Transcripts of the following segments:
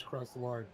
Across the line.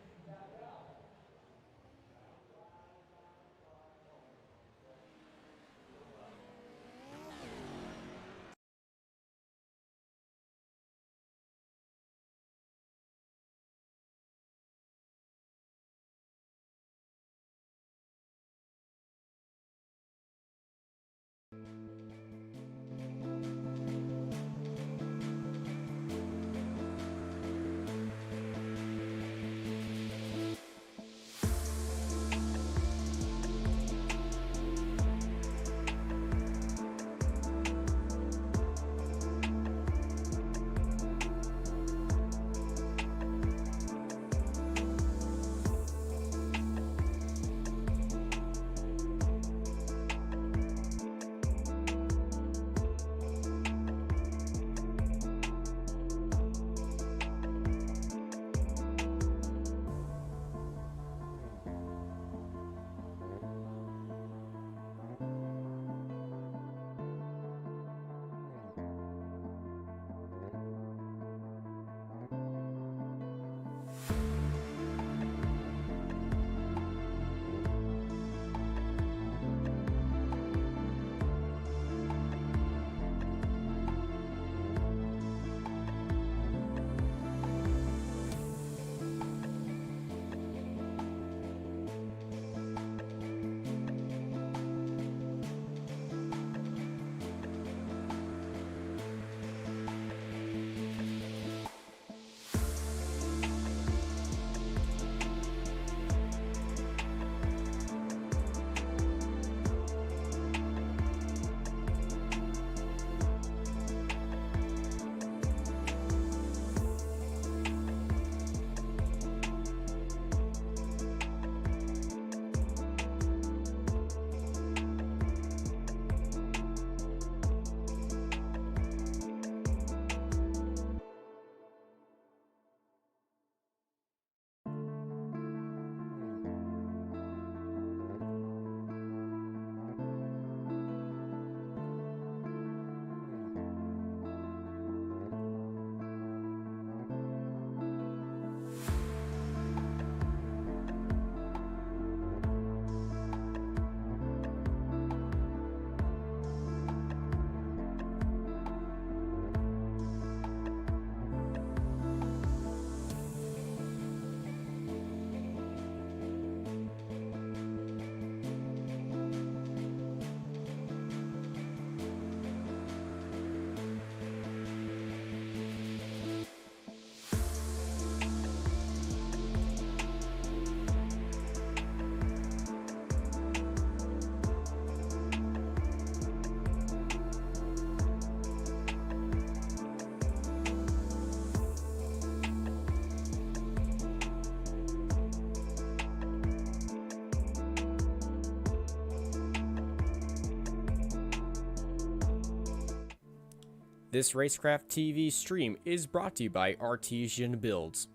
This Racecraft TV stream is brought to you by Artesian Builds.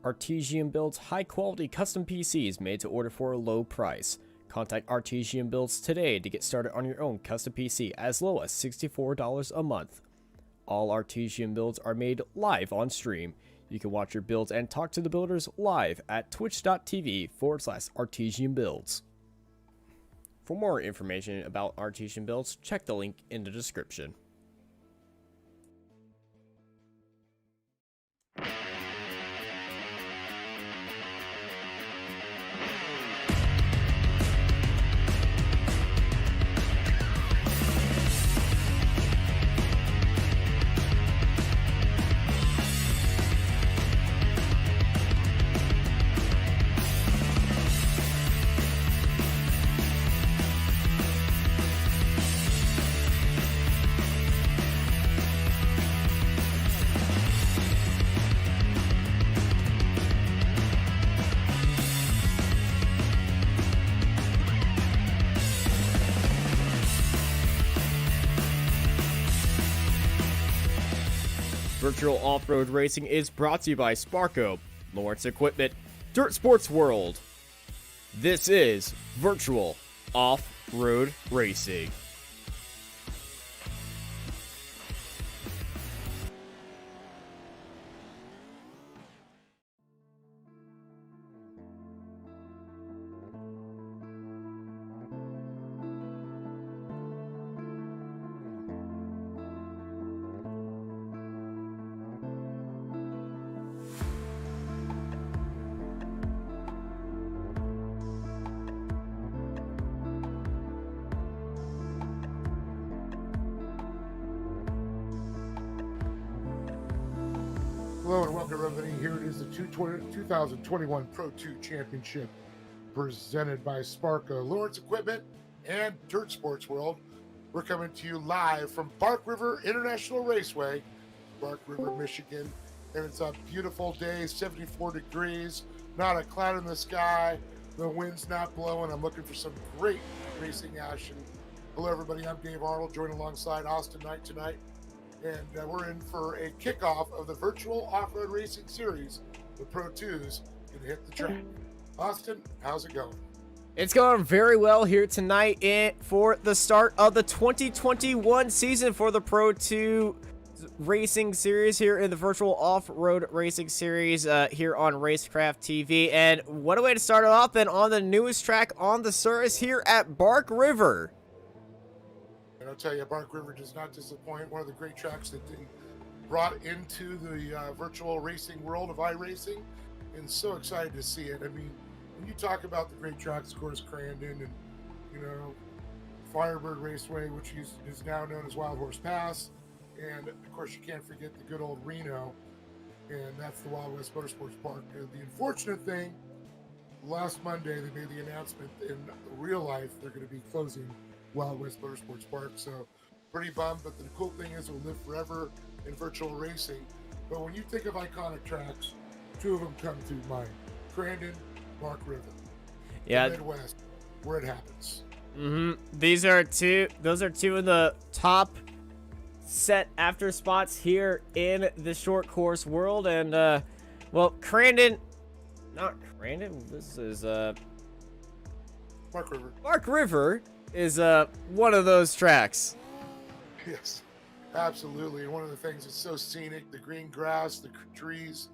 Artesian builds high-quality custom PCs made to order for a low price. Contact Artesian Builds today to get started on your own custom PC as low as $64 a month. All Artesian builds are made live on stream. You can watch your builds and talk to the builders live at twitch.tv/Artesian Builds. For more information about Artesian Builds, check the link in the description. Virtual Off-Road Racing is brought to you by Sparco, Lawrence Equipment, Dirt Sports World. This is Virtual Off-Road Racing. Hello and welcome everybody. Here it is, the 2021 Pro 2 Championship presented by Sparka, Lawrence Equipment, and Dirt Sports World. We're coming to you live from Bark River International Raceway, Bark River, Michigan. And it's a beautiful day, 74 degrees, not a cloud in the sky, the wind's not blowing. I'm looking for some great racing action. Hello everybody, I'm Dave Arnold, joined alongside Austin Knight tonight. And we're in for a kickoff of the virtual off-road racing series. The Pro 2's going to hit the track. Austin, how's it going? It's going very well here tonight for the start of the 2021 season for the Pro 2 Racing Series here in the virtual off-road racing series here on Racecraft TV. And what a way to start it off then on the newest track on the service here at Bark River. And I'll tell you, Bark River does not disappoint. One of the great tracks that they brought into the virtual racing world of iRacing, and so excited to see it. I mean, when you talk about the great tracks, of course, Crandon and, you know, Firebird Raceway, which is now known as Wild Horse Pass, and of course you can't forget the good old Reno, and that's the Wild West Motorsports Park. The unfortunate thing, last Monday they made the announcement in real life they're going to be closing Wild West Motorsports Park, so pretty bummed. But the cool thing is it'll live forever in virtual racing. But when you think of iconic tracks, two of them come to mind: Crandon, Bark River. Yeah, the Midwest, where it happens. Those are two of the top set after spots here in the short course world. And well, Crandon, not Crandon, this is Bark River. Bark River is one of those tracks. Yes, absolutely. And one of the things that's so scenic, the green grass, the trees,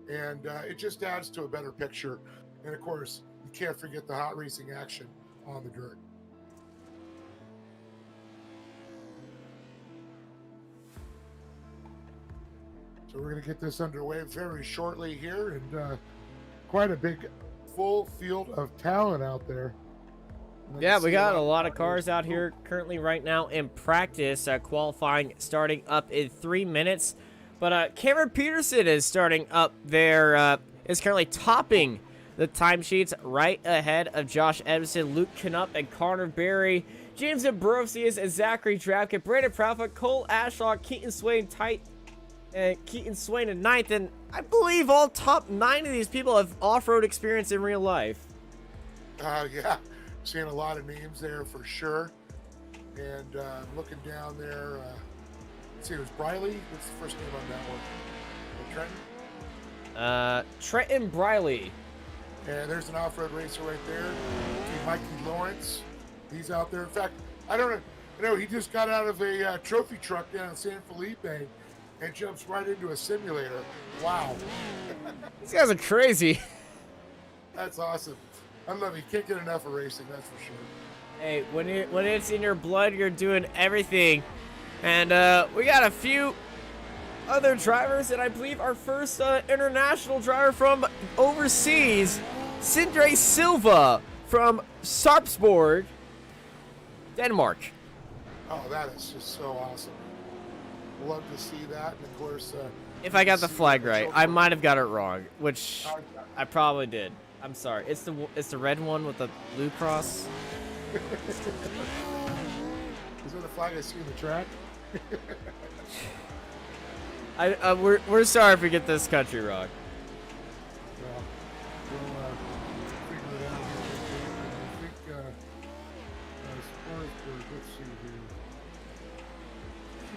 and it just adds to a better picture. And of course, you can't forget the hot racing action on the dirt. So we're going to get this underway very shortly here, and quite a big full field of talent out there. Yeah, we got a lot of cars out here currently right now in practice, qualifying starting up in 3 minutes. But Cameron Peterson is starting up there, is currently topping the timesheets right ahead of Josh Edmondson, Luke Knupp, and Connor Berry. James Ambrosius and Zachary Drabkin, Brandon Proudfoot, Cole Ashlock, Keaton Swain in ninth. And I believe all top 9 of these people have off-road experience in real life. Yeah. Seeing a lot of names there for sure. And looking down there, let's see, it was Briley. What's the first name on that one? Trenton? Trenton Briley. And there's an off-road racer right there. Mikey Lawrence. He's out there. In fact, I don't know. You know, he just got out of a trophy truck down in San Felipe and jumps right into a simulator. Wow. These guys are crazy. That's awesome. I love it. You can't get enough of racing, that's for sure. Hey, when it's in your blood, you're doing everything. And we got a few other drivers, and I believe our first international driver from overseas, Sindre Silva from Sarpsborg, Denmark. Oh, that is just so awesome. Love to see that. And of course, if I got the flag right, I might have got it wrong, which I probably did. I'm sorry. It's the red one with the blue cross. Is that the flag I see in the track? We're sorry if we get this country wrong. Well, we'll figure it out here. I think Spartanburg, let's see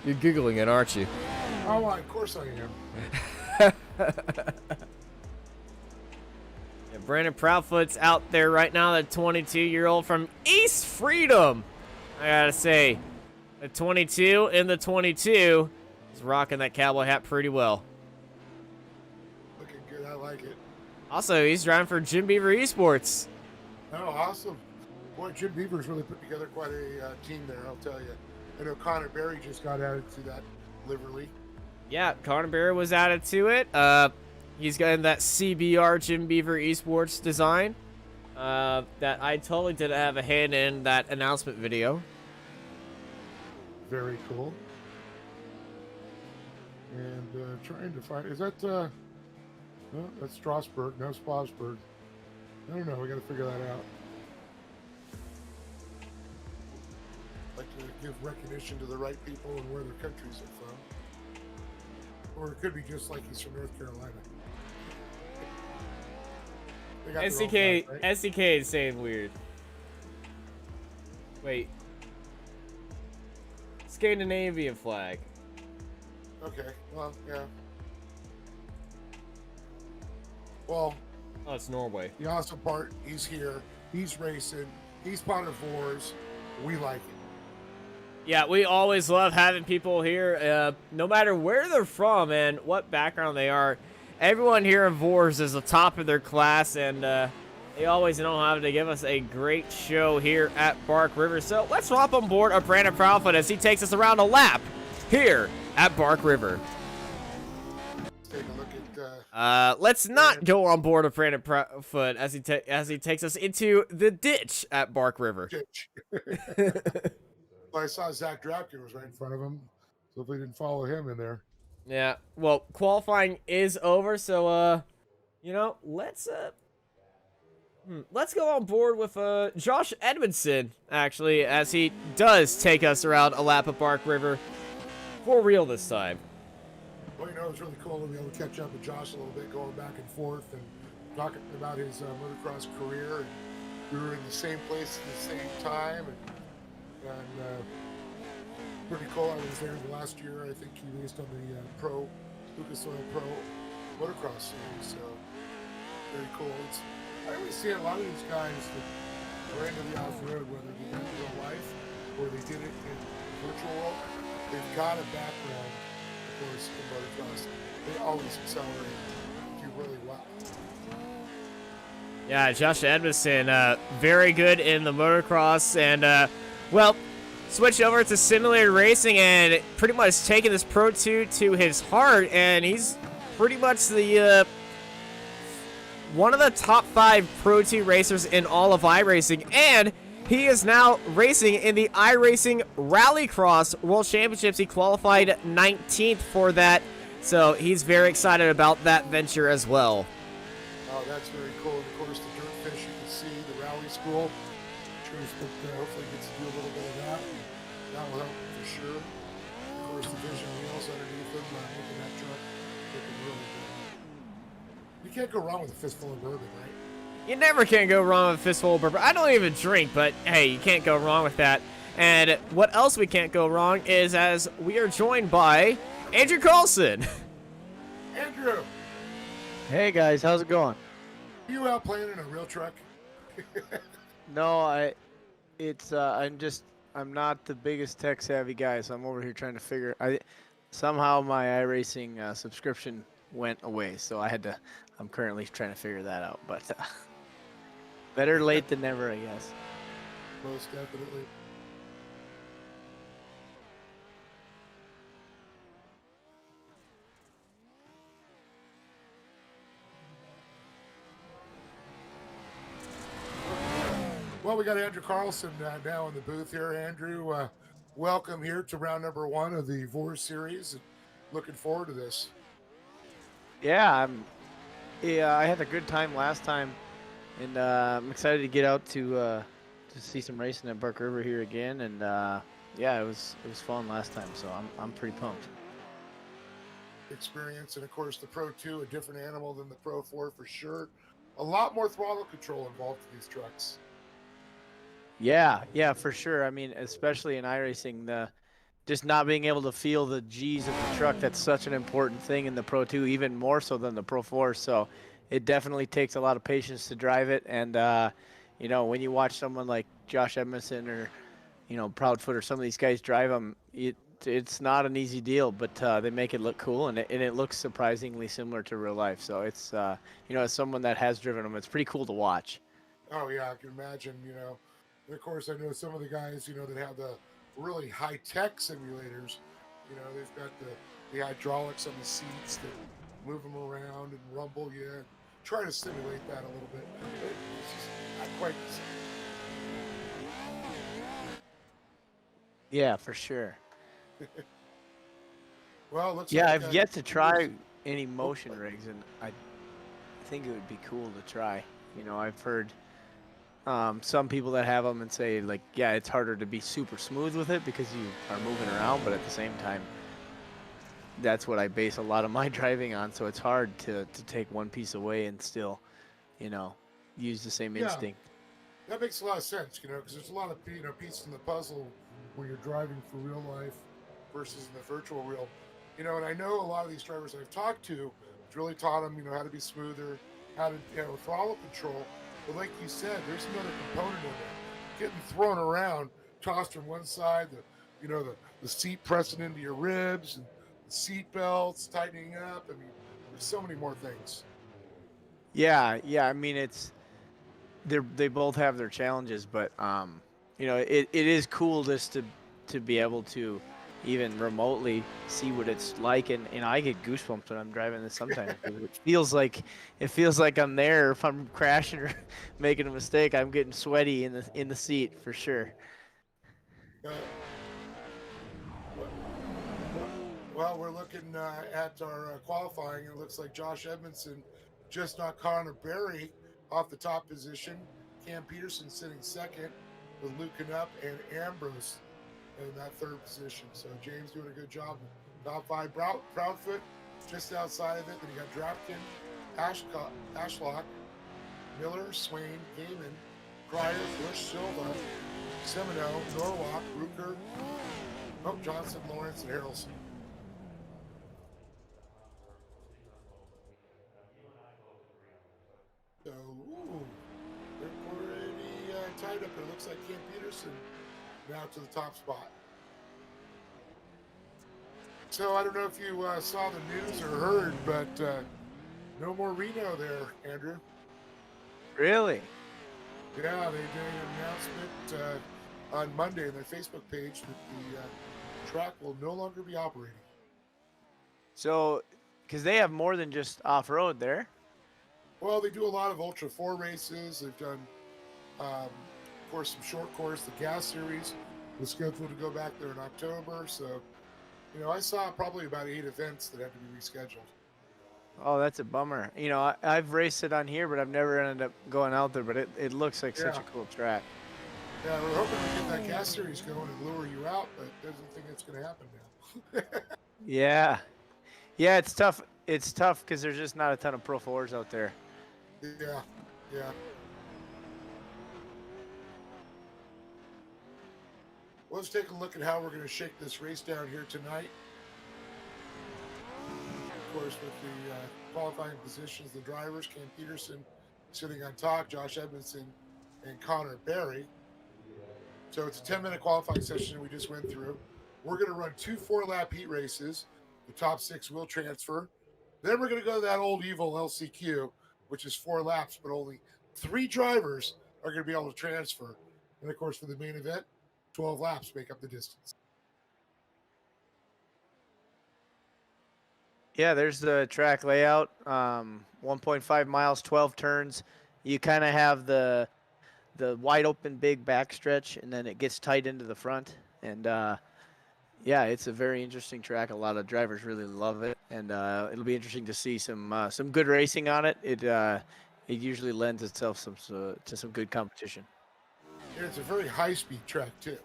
here. You're Googling it, aren't you? Oh, of course I am. Brandon Proudfoot's out there right now, the 22-year-old from East Freedom. I gotta say, the 22 in the 22 is rocking that cowboy hat pretty well. Looking good, I like it. Also, he's driving for Jim Beaver Esports. Oh, awesome. Boy, Jim Beaver's really put together quite a team there, I'll tell you. I know Connor Berry just got added to that livery. Yeah, Connor Berry was added to it. He's got that CBR Jim Beaver Esports design that I totally didn't have a hand in that announcement video. Very cool. And trying to find, is that, no, that's Strasbourg, no Strasbourg. I don't know, we got to figure that out. Like to give recognition to the right people and where their countries are from. Or it could be just like he's from North Carolina. They got their own SDK, flag, right? SDK is saying weird. Wait. Scandinavian flag. Okay, well, yeah. Well, Oh, it's Norway. the awesome part, he's here, he's racing, he's part of VORRS. We like it. Yeah, we always love having people here, no matter where they're from and what background they are. Everyone here in VORRS is the top of their class, and they always know how to give us a great show here at Bark River. So let's hop on board of Brandon Proudfoot as he takes us around a lap here at Bark River. Let's take a look at, Let's not go on board of Brandon Proudfoot as he takes us into the ditch at Bark River. ditch. Well, I saw Zach Drapkin was right in front of him, so if we didn't follow him in there. Yeah, well, qualifying is over, so, you know, let's go on board with, Josh Edmondson, actually, as he does take us around a lap of Bark River for real this time. Well, you know, it was really cool to be able to catch up with Josh a little bit, going back and forth and talking about his motocross career. And we were in the same place at the same time, and pretty cool. I was there the last year. I think he raced on the Lucas Oil Pro motocross series, so very cool. I always see a lot of these guys that are into the off-road, whether they did it in real life or they did it in the virtual world, they've got a background, of course, in motocross. They always accelerate, do really well. Yeah, Josh Edmondson, very good in the motocross, and, well, switched over to simulator racing and pretty much taking this Pro 2 to his heart, and he's pretty much the, one of the top 5 Pro 2 racers in all of iRacing, and he is now racing in the iRacing Rallycross World Championships. He qualified 19th for that, so he's very excited about that venture as well. Oh, that's very cool. And of course, the Dirt Fish, you can see the rally school. Hopefully gets to do a little bit of that. That will help for sure. Of course, the Vision wheels underneath them, making that truck looking really good. You can't go wrong with a fistful of bourbon, right? You never can go wrong with a fistful of bourbon. I don't even drink, but hey, you can't go wrong with that. And what else we can't go wrong is as we are joined by Andrew Carlson. Andrew, Hey guys, how's it going? are you out playing in a real truck? No, I'm not the biggest tech savvy guy, so I'm over here trying to figure. Somehow my iRacing subscription went away, so I'm currently trying to figure that out. But better late than never, I guess. Most definitely. Well, we got Andrew Carlson now in the booth here. Andrew, welcome here to round number 1 of the VORRS series. Looking forward to this. Yeah, I had a good time last time, and I'm excited to get out to see some racing at Bark River here again. And yeah, it was fun last time, so I'm pretty pumped. Experience, and of course the Pro 2, a different animal than the Pro 4 for sure. A lot more throttle control involved in these trucks. Yeah, for sure. I mean, especially in iRacing, just not being able to feel the G's of the truck, that's such an important thing in the Pro 2, even more so than the Pro 4. So it definitely takes a lot of patience to drive it. And, you know, when you watch someone like Josh Edmondson or, you know, Proudfoot or some of these guys drive them, it's not an easy deal, but they make it look cool, and it looks surprisingly similar to real life. So it's, you know, as someone that has driven them, it's pretty cool to watch. Oh, yeah, I can imagine, you know. And of course, I know some of the guys, you know, that have the really high-tech simulators. You know, they've got the hydraulics on the seats that move them around and rumble you. And try to simulate that a little bit. It's just not quite the same. Yeah, for sure. Well, it looks Yeah, like I've yet to try Peters- any oh, motion rigs, and I think it would be cool to try. You know, I've heard some people that have them and say, like, yeah, it's harder to be super smooth with it because you are moving around, but at the same time, that's what I base a lot of my driving on. So it's hard to take one piece away and still, you know, use the same yeah, instinct. that makes a lot of sense, because there's a lot of pieces in the puzzle when you're driving for real life versus in the virtual real. And I know a lot of these drivers I've talked to, it's really taught them, how to be smoother, how to, throttle control. But like you said, there's another component of it. Getting thrown around, tossed from one side, the seat pressing into your ribs, and the seat belts tightening up. I mean, there's so many more things. Yeah, yeah. I mean, they both have their challenges, but you know, it is cool just to be able to even remotely see what it's like, and I get goosebumps when I'm driving this sometimes because it feels like I'm there. If I'm crashing or making a mistake, I'm getting sweaty in the seat for sure. Uh, Well, we're looking at our qualifying. It looks like Josh Edmondson just knocked Connor Berry off the top position. Cam Peterson sitting second with Luke Knupp and Ambrose in that third position. So James doing a good job. Top five, Proudfoot just outside of it. Then you got Drapkin, Ashlock, Miller, Swain, Gaiman, Cryer, Bush, Silva, Semino, Norwalk, Ruker, Johnson, Lawrence, and Harrelson. So, they're already tied up. It looks like Cam Peterson now to the top spot. So I don't know if you saw the news or heard, but no more Reno there, Andrew. Really? Yeah, they did an announcement on Monday on their Facebook page that the track will no longer be operating. So, because they have more than just off road there. Well, they do a lot of Ultra 4 races. They've done, of course, some short course. The Gas Series was scheduled to go back there in October. So, I saw probably about 8 events that had to be rescheduled. Oh, that's a bummer. You know, I've raced it on here, but I've never ended up going out there. But it looks like such Yeah. a cool track. Yeah, we're hoping to get that Gas Series going and lure you out, but doesn't think it's going to happen now. Yeah, yeah, it's tough. It's tough because there's just not a ton of Pro 4s out there. Yeah, yeah. Well, let's take a look at how we're going to shake this race down here tonight. Of course, with the qualifying positions, the drivers, Cam Peterson sitting on top, Josh Edmondson, and Connor Berry. So it's a 10-minute qualifying session we just went through. We're going to run 2 4-lap heat races. The top 6 will transfer. Then we're going to go to that old evil LCQ, which is 4 laps, but only 3 drivers are going to be able to transfer. And of course, for the main event, 12 laps make up the distance. Yeah, there's the track layout. 1.5 miles, 12 turns. You kind of have the wide open big backstretch, and then it gets tight into the front. And yeah, it's a very interesting track. A lot of drivers really love it, and it'll be interesting to see some good racing on it. It usually lends itself to some good competition. And it's a very high-speed track, too.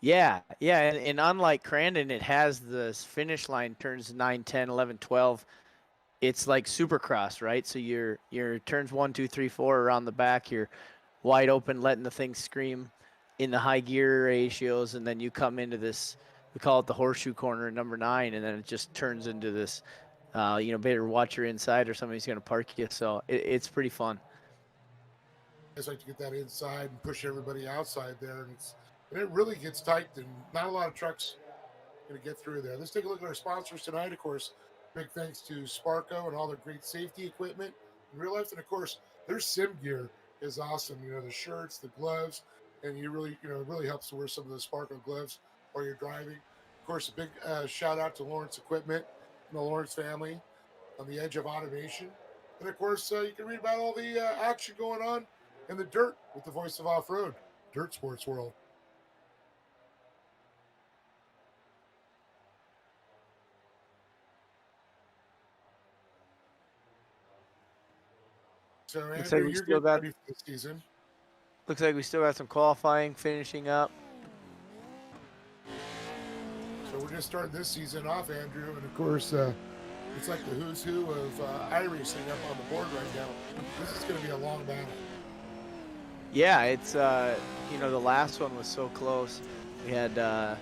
Yeah, yeah, and unlike Crandon, it has the finish line turns 9, 10, 11, 12. It's like Supercross, right? So your turns 1, 2, 3, 4 around the back, you're wide open, letting the thing scream in the high gear ratios, and then you come into this. We call it the horseshoe corner, number 9, and then it just turns into this. Better watch your inside, or somebody's going to park you. So it's pretty fun. I just like to get that inside and push everybody outside there, and it really gets tight, and not a lot of trucks going to get through there. Let's take a look at our sponsors tonight. Of course, big thanks to Sparco and all their great safety equipment in real life, and of course, their sim gear is awesome. The shirts, the gloves, and it really helps to wear some of the Sparco gloves while you're driving. Of course, a big shout out to Lawrence Equipment and the Lawrence family on the edge of automation. And of course, you can read about all the action going on in the dirt with the voice of off-road, Dirt Sports World. So Looks like Andrew, we you're still getting got ready for the season. some qualifying finishing up. So we're just starting this season off, Andrew, and of course, it's like the who's who of iRacing up on the board right now. This is going to be a long battle. Yeah, it's you know, the last one was so close. We had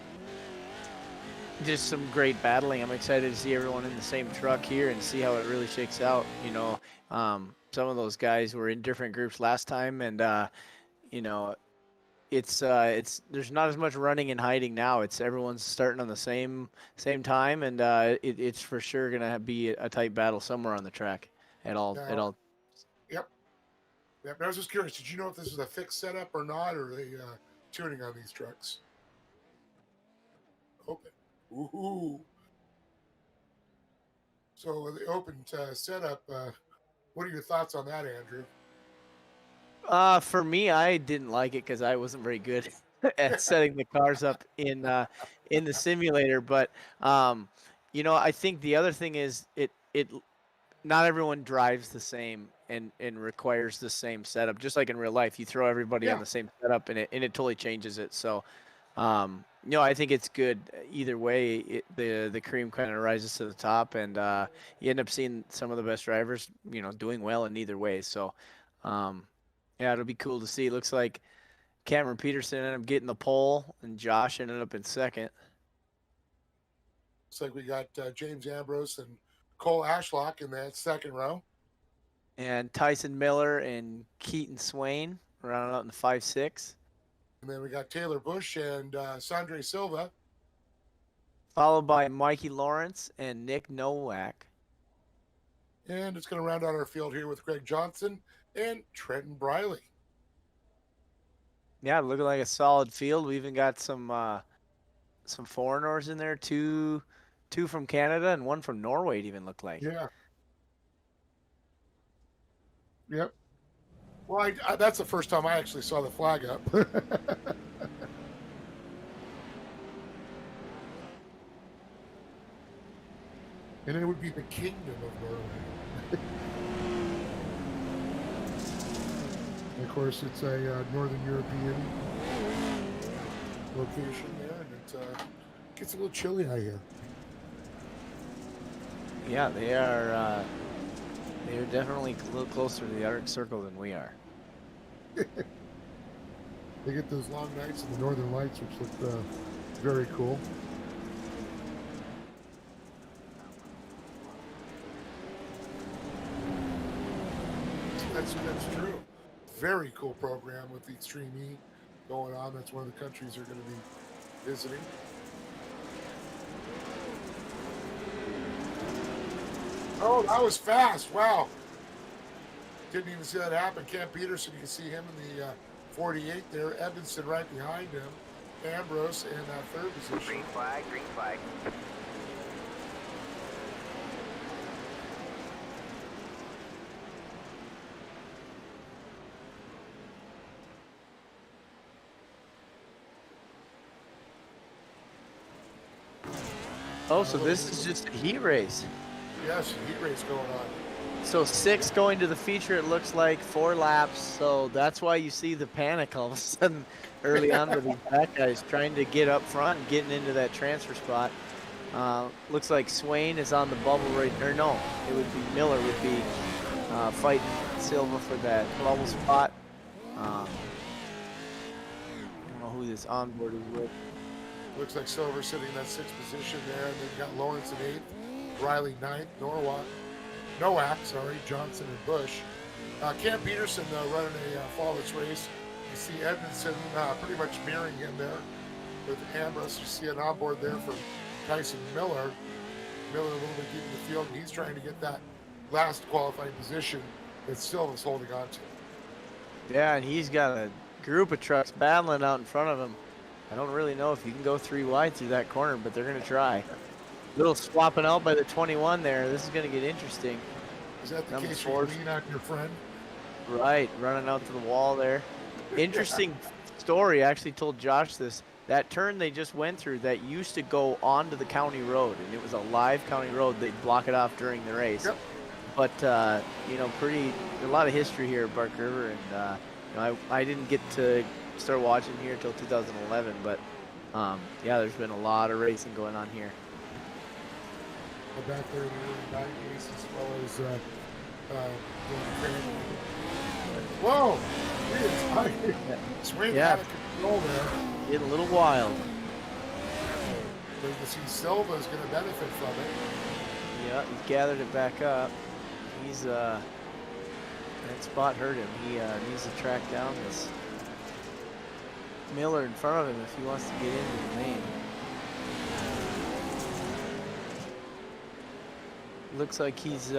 just some great battling. I'm excited to see everyone in the same truck here and see how it really shakes out. You know, some of those guys were in different groups last time, and you know, it's there's not as much running and hiding now. It's everyone's starting on the same time, and it's for sure gonna be a tight battle somewhere on the track at all. Now, yep. Yep. I was just curious. Did you know if this is a fixed setup or not, or are they tuning on these trucks? Open. Ooh. So the open setup. What are your thoughts on that, Andrew? For me, I didn't like it because I wasn't very good at setting the cars up in the simulator. But you know, I think the other thing is it not everyone drives the same and requires the same setup. Just like in real life, you throw everybody on Yeah. the same setup and it totally changes it. So you know, I think it's good either way. The cream kind of rises to the top, and you end up seeing some of the best drivers, you know, doing well in either way. So yeah, it'll be cool to see. It looks like Cameron Peterson ended up getting the pole, and Josh ended up in second. Looks like we got James Ambrose and Cole Ashlock in that second row. And Tyson Miller and Keaton Swain rounding out in the 5-6. And then we got Taylor Bush and Sandre Silva. Followed by Mikey Lawrence and Nick Nowak. And it's going to round out our field here with Greg Johnson and Trenton Briley. Yeah, looking like a solid field. We even got some foreigners in there, two from Canada and one from Norway. It even looked like. Yeah. Yep. Well, that's the first time I actually saw the flag up. And it would be the Kingdom of Norway. And of course, it's a Northern European location there, and it gets a little chilly out here. Yeah, they are definitely a little closer to the Arctic Circle than we are. They get those long nights in the Northern Lights, which look very cool. That's true. Very cool program with the Extreme E going on. That's one of the countries they're going to be visiting. Oh, that was fast. Wow. Didn't even see that happen. Cam Peterson, you can see him in the 48 there. Evanston right behind him. Ambrose in that third position. Green flag, green flag. Oh, so this is just a heat race. Yes, heat race going on. So 6 going to the feature, it looks like 4 laps. So that's why you see the panic all of a sudden early on with these back guys trying to get up front and getting into that transfer spot. Looks like Swain is on the bubble right, or no, it would be Miller would be fighting Silva for that bubble spot. I don't know who this onboard is with. Looks like Silver sitting in that 6th position there, and then you got Lawrence in 8th, Riley 9th, Nowak, Johnson and Bush. Cam Peterson running a flawless race. You see Edmondson pretty much mirroring him there with Ambrose. You see an onboard there from Tyson Miller. Miller a little bit deep in the field, and he's trying to get that last qualifying position that Silva's holding on to. Yeah, and he's got a group of trucks battling out in front of him. I don't really know if you can go 3 wide through that corner, but they're going to try. Little swapping out by the 21 there. This is going to get interesting. Is that the Number case 4. where you lean on your friend? Right, running out to the wall there. Interesting story. I actually told Josh this. That turn they just went through that used to go onto the county road, and it was a live county road. They'd block it off during the race. Yep. but you know, a lot of history here at Bark River, and you know, I didn't get to start watching here until 2011, but yeah, there's been a lot of racing going on here. Back there in the early 90s, as well as whoa! Swing Yeah. out of control there. Getting a little wild. But you can see Silva's going to benefit from it. Yeah, he's gathered it back up. He's that spot hurt him. He needs to track down this Miller in front of him if he wants to get into the main. Looks like he's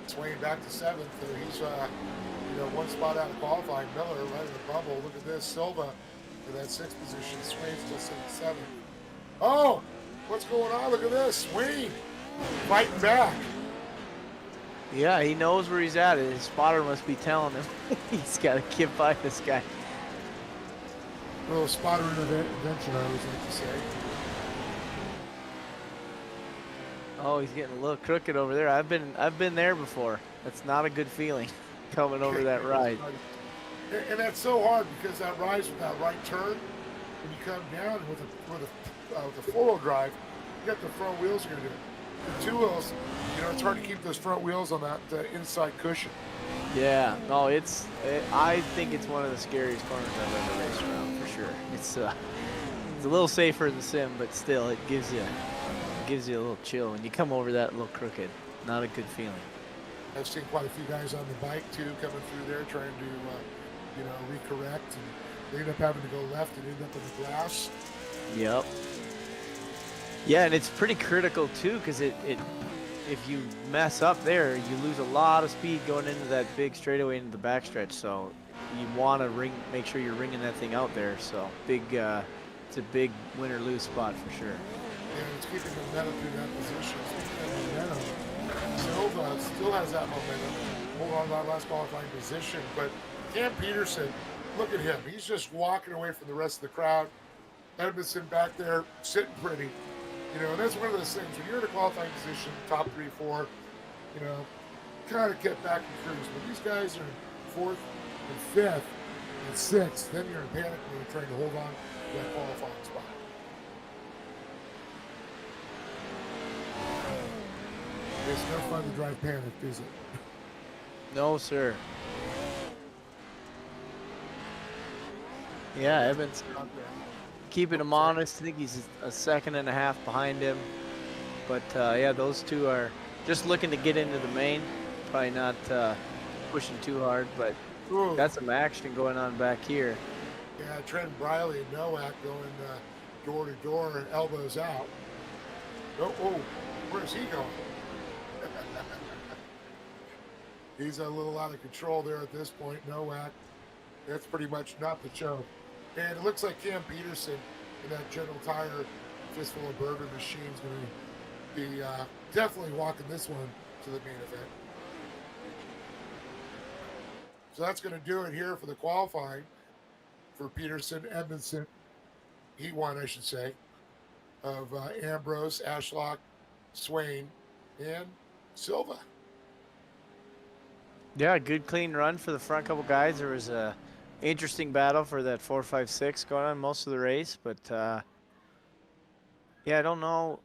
Swaying back to 7th. He's you know, one spot out of qualifying. Miller right in the bubble. Look at this. Silva in that 6th position. Swain still sitting 7th. Oh, what's going on? Look at this. Swain fighting back. yeah, he knows where he's at. His spotter must be telling him he's got to get by this guy. A little spotter intervention, I always like to say. Oh, he's getting a little crooked over there. I've been there before. That's not a good feeling coming over that ride. And that's so hard because that rise with that right turn, when you come down with a 4-wheel drive, you got the front wheels you're going to do. The 2 wheels, you know, it's hard to keep those front wheels on that inside cushion. Yeah, no, I think it's one of the scariest corners I've ever raced around for sure. It's a little safer in the sim, but still, it gives you a little chill when you come over that little crooked. Not a good feeling. I've seen quite a few guys on the bike too coming through there trying to, you know, recorrect, and they end up having to go left and end up in the grass. Yep. Yeah, and it's pretty critical too, because if you mess up there, you lose a lot of speed going into that big straightaway into the backstretch. So you want to make sure you're ringing that thing out there. So it's a big win or lose spot for sure. And it's keeping momentum through that position. Momentum. Silva still has that momentum. Hold on to that last qualifying position. But Cam Peterson, look at him. He's just walking away from the rest of the crowd. Edmondson back there sitting pretty. You know, and that's one of those things. When you're in a qualifying position, top 3, 4, you know, kind of get back and cruise. But these guys are in 4th and 5th and 6th. Then you're in panic mode trying to hold on to that qualifying spot. It's no fun to drive panicked, is it? No, sir. Yeah, Evans keeping him honest. I think he's a 2.5 seconds behind him. But yeah, those two are just looking to get into the main. Probably not pushing too hard, but got some action going on back here. Yeah, Trent Briley and Nowak going door to door, elbows out. Oh, where's he going? He's a little out of control there at this point. Nowak, that's pretty much not the show. And it looks like Cam Peterson in that General Tire fistful of bourbon machine is going to be definitely walking this one to the main event. So that's going to do it here for the qualifying for Peterson, Edmondson. He won, I should say, of Ambrose, Ashlock, Swain, and Silva. Yeah, good clean run for the front couple guys. There was a interesting battle for that 4, 5, 6 going on most of the race, but yeah, I don't know.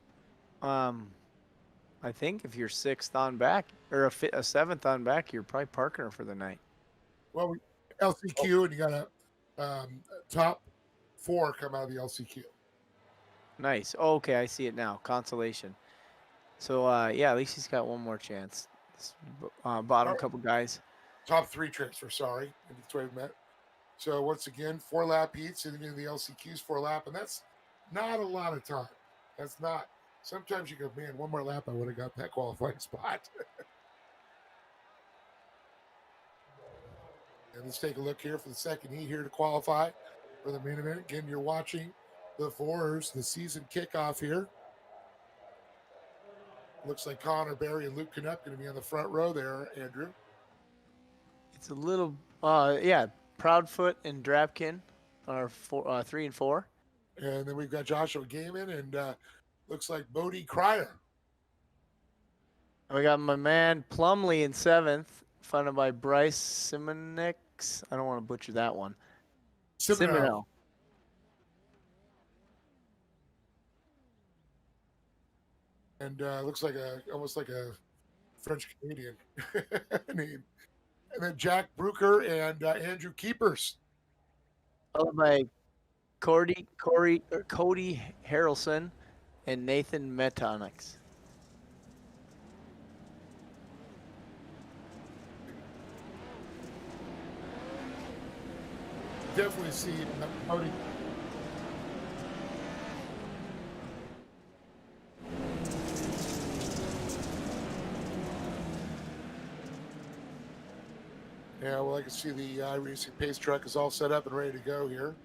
I think if you're 6th on back or a 7th on back, you're probably parking her for the night. Well, LCQ, and you got a top 4 come out of the LCQ. Nice. Oh, okay, I see it now. Consolation. So yeah, at least he's got one more chance. This, bottom couple guys. Top 3 transfer, sorry. That's what I meant. So once again, 4-lap heats and then the LCQ's 4-lap, and that's not a lot of time. That's not. Sometimes you go, man, one more lap, I would have got that qualifying spot. And let's take a look here for the second heat here to qualify for the main event. Again, you're watching the VORRS, the season kickoff here. Looks like Connor Berry and Luke Canuck going to be on the front row there, Andrew. It's a little, yeah, Proudfoot and Drapkin are 3 and 4. And then we've got Joshua Gaiman and looks like Bodie Cryer. We got my man Plumley in 7th, followed by Bryce Simonix. I don't want to butcher that one. Simino. And looks like almost like a French Canadian name. And then Jack Bruker and Andrew Keepers. Followed by Cody Harrelson and Nathan Metonix. Definitely see Cody. Yeah, well, I can see the iRacing pace truck is all set up and ready to go here.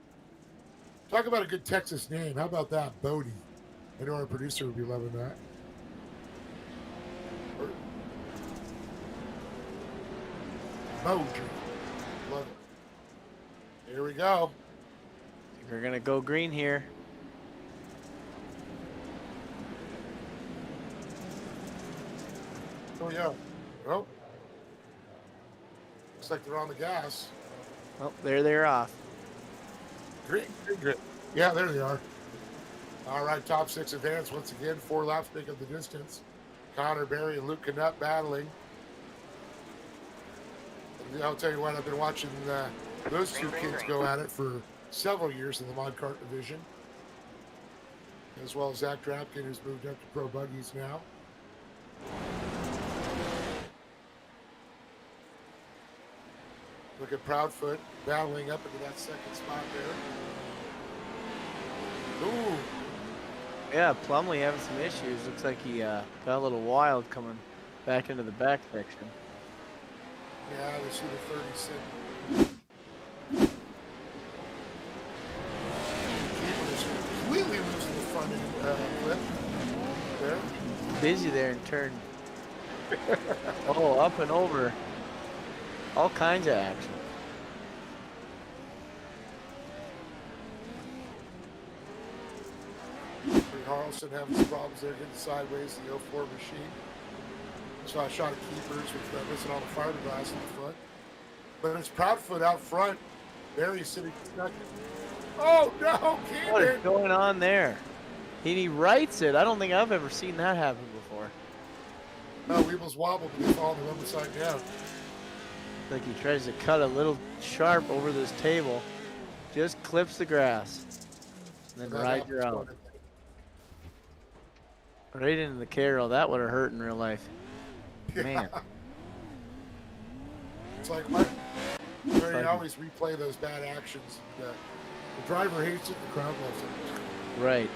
Talk about a good Texas name. How about that, Bodie? I know our producer would be loving that. Bodie. Love it. Here we go. I think we're going to go green here. Oh, yeah. Well, looks like they're on the gas. Oh, there they're off. Great. Yeah, there they are. All right, top 6 advance once again. 4 laps make up the distance. Connor Berry and Luke Canutt battling. And I'll tell you what, I've been watching those two kids go at it for several years in the mod kart division, as well as Zach Drapkin, who's moved up to pro buggies now. Look at Proudfoot battling up into that second spot there. Ooh. Yeah, Plumley having some issues. Looks like he got a little wild coming back into the back section. Yeah, they see the 36. Keeper is completely losing the front end clip. There. Busy there in turn. Oh, up and over. All kinds of action. Harlson having some problems there, getting sideways in the 04 machine. Saw a shot of Keepers with missing all the fiberglass in the front. But it's Proudfoot out front. Barry sitting second. Oh no, What is Keenan! going on there? He writes it. I don't think I've ever seen that happen before. No, Weebles wobble, but they fall on the rubber side down. Like he tries to cut a little sharp over this table. Just clips the grass. And then rides her out. Right into the carroll. That would have hurt in real life. Yeah. Man. It's like what? You always replay those bad actions. The driver hates it, the crowd loves it. Right.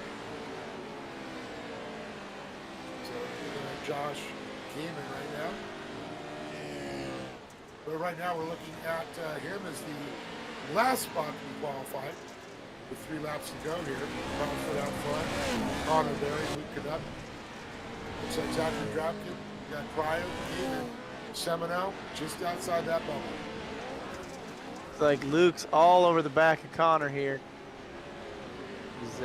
So looking at Josh Gaiman right now. But right now we're looking at him as the last spot to be qualified with 3 laps to go here. Proudfoot out front. Connor Berry, Luke Canutt. Looks like Zachary Drapkin. We got Pryor, Gaiman, Semino just outside that bubble. It's like Luke's all over the back of Connor here. He's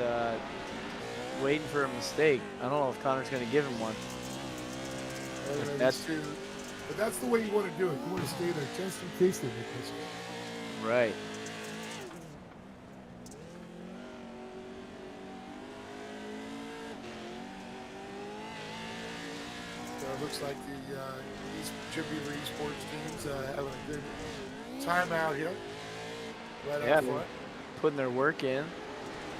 waiting for a mistake. I don't know if Connor's going to give him one. But that's the way you want to do it. You want to stay there just in case they make this. Right. So it looks like the Jim Beaver Esports team's having a good time out here. Right Yeah, out front. Putting their work in.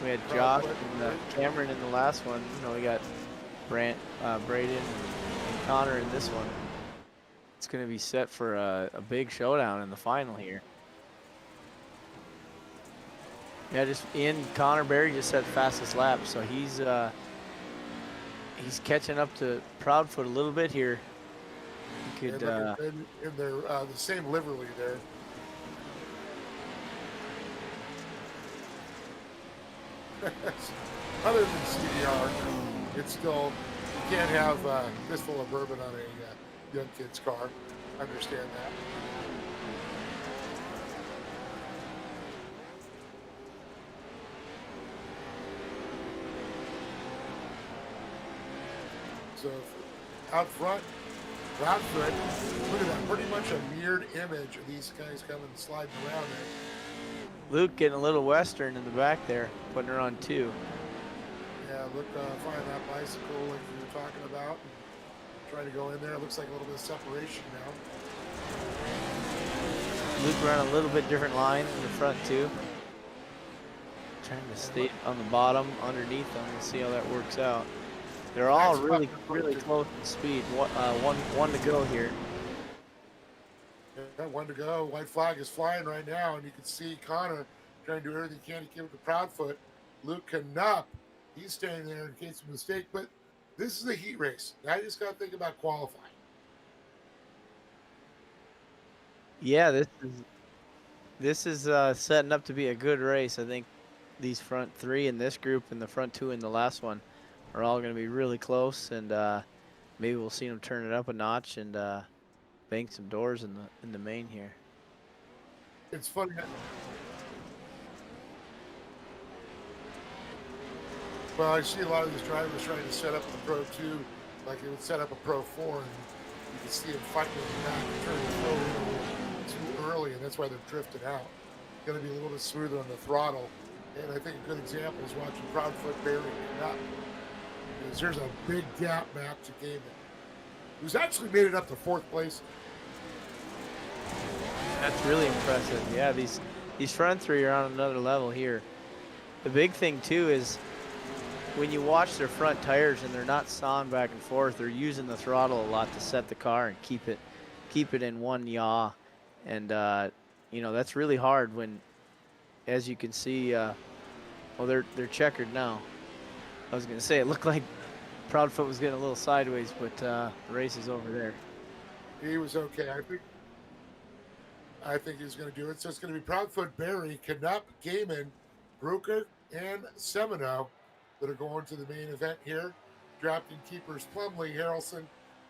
We had Josh and Cameron in the last one. You know, we got Braden and Connor in this one. It's going to be set for a big showdown in the final here. Yeah, Connor Berry just set fastest lap, so he's catching up to Proudfoot a little bit here. He could in their the same livery there. Other than CDR, it's still, you can't have a fistful of bourbon on a young kid's car. Understand that. So out front, Proudfoot, look at that, pretty much a mirrored image of these guys coming and sliding around there. Luke getting a little Western in the back there, putting her on 2. Yeah, look, finding that bicycle like you were talking about. Trying to go in there. It looks like a little bit of separation now. Luke ran a little bit different line in the front too. Trying to stay on the bottom underneath them. We'll see how that works out. They're all really close in speed. One to go here. Yeah, 1 to go. White flag is flying right now, and you can see Connor trying to do everything he can to keep it to Proudfoot. Luke Knupp, he's staying there in case of a mistake, but this is a heat race. Now you just got to think about qualifying. Yeah, this is setting up to be a good race. I think these front 3 in this group and the front 2 in the last one are all going to be really close, and maybe we'll see them turn it up a notch and bang some doors in the main here. It's funny. Well, I see a lot of these drivers trying to set up the Pro 2 like they would set up a Pro 4, and you can see them fighting in the back and turning the flow in a little too early, and that's why they're drifting out. Going to be a little bit smoother on the throttle, and I think a good example is watching Proudfoot Barry up. Because there's a big gap back to Gaiman, who's actually made it up to 4th place. That's really impressive. Yeah, these front 3 are on another level here. The big thing too is when you watch their front tires and they're not sawing back and forth, they're using the throttle a lot to set the car and keep it in one yaw. And you know, that's really hard when, as you can see, well, they're checkered now. I was gonna say it looked like Proudfoot was getting a little sideways, but the race is over there. He was okay. I think he's going to do it. So it's going to be Proudfoot, Barry, Knupp, Gaiman, Bruker, and Semino that are going to the main event here. Drafting keepers Plumley, Harrelson,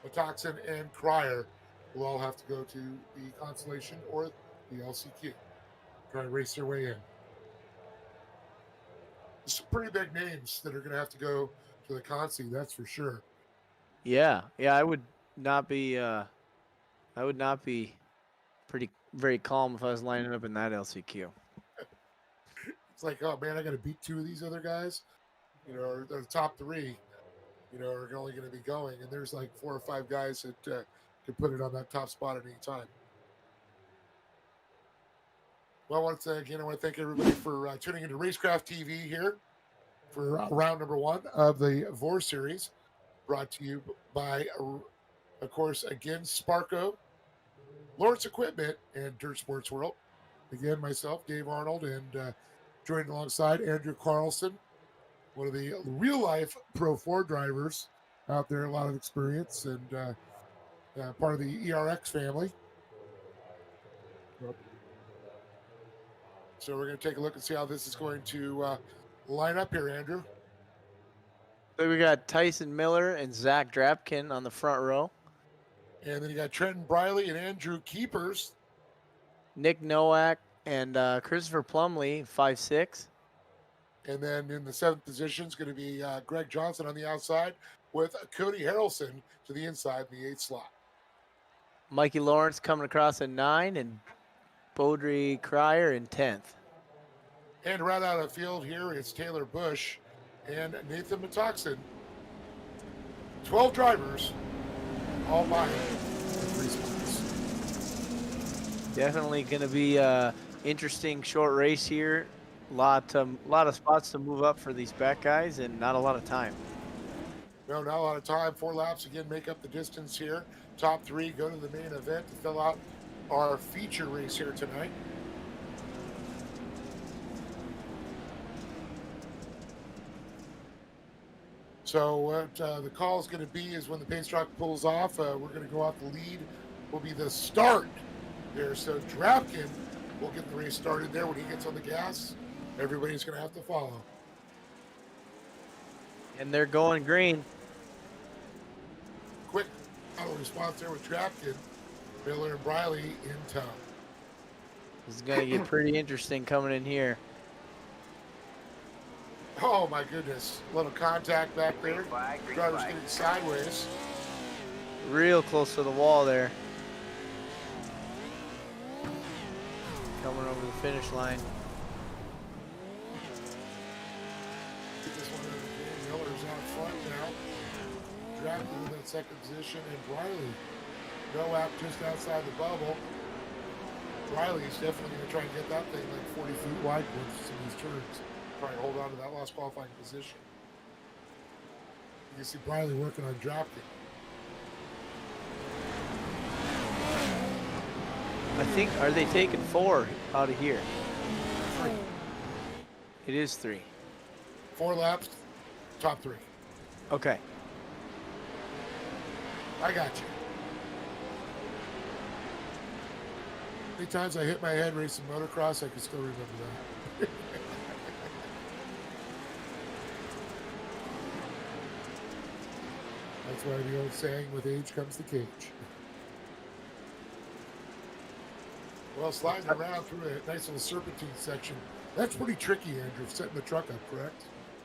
Matoxin, and Cryer will all have to go to the Constellation or the LCQ. Try to race their way in. Some pretty big names that are going to have to go to the Concy, that's for sure. Yeah, I would not be very calm if I was lining up in that LCQ. It's like, oh man, I got to beat 2 of these other guys. You know, or the top 3, you know, are only going to be going, and there's like 4 or 5 guys that could put it on that top spot at any time. Well, once again, I want to thank everybody for tuning into Racecraft TV here for round number 1 of the VORRS series, brought to you by, of course, again, Sparco, Lawrence Equipment, and Dirt Sports World. Again, myself, Dave Arnold, and joined alongside Andrew Carlson, one of the real-life Pro 4 drivers out there, a lot of experience, and part of the ERX family. So we're going to take a look and see how this is going to line up here, Andrew. So we got Tyson Miller and Zach Drapkin on the front row. And then you got Trenton Briley and Andrew Keepers. Nick Nowak and Christopher Plumley, 5'6". And then in the 7th position is going to be Greg Johnson on the outside with Cody Harrelson to the inside in the 8th slot. Mikey Lawrence coming across at 9 and Baudry Cryer in 10th. And right out of the field here, it's Taylor Bush and Nathan Matoxin. 12 drivers, all vying for 3 spots. Definitely going to be an interesting short race here. Lot of spots to move up for these back guys and not a lot of time. No, not a lot of time. 4 laps again make up the distance here. Top 3 go to the main event to fill out our feature race here tonight. So what the call is going to be is when the pace truck pulls off, we're going to go out the lead. Will be the start there. So Drapkin will get the race started there. When he gets on the gas, everybody's going to have to follow. And they're going green. Quick auto response there with Drapkin, Miller, and Briley in tow. This is going to get pretty interesting coming in here. Oh my goodness. A little contact back there. Driver's getting sideways. real close to the wall there. Coming over the finish line. Get this one out of the game. Miller's out front now. Drafted in that second position, and Briley. Noack just outside the bubble. Briley's definitely going to try and get that thing like 40 feet wide with some of these turns. Try and hold on to that last qualifying position. You can see Briley working on drafting. I think, are they taking 4 out of here? 3. It is 3. 4 laps, top 3. Okay. I got you. Many times I hit my head racing motocross, I can still remember that. That's why the old saying, with age comes the cage. Well, sliding around through a nice little serpentine section, that's pretty tricky, Andrew, setting the truck up, correct?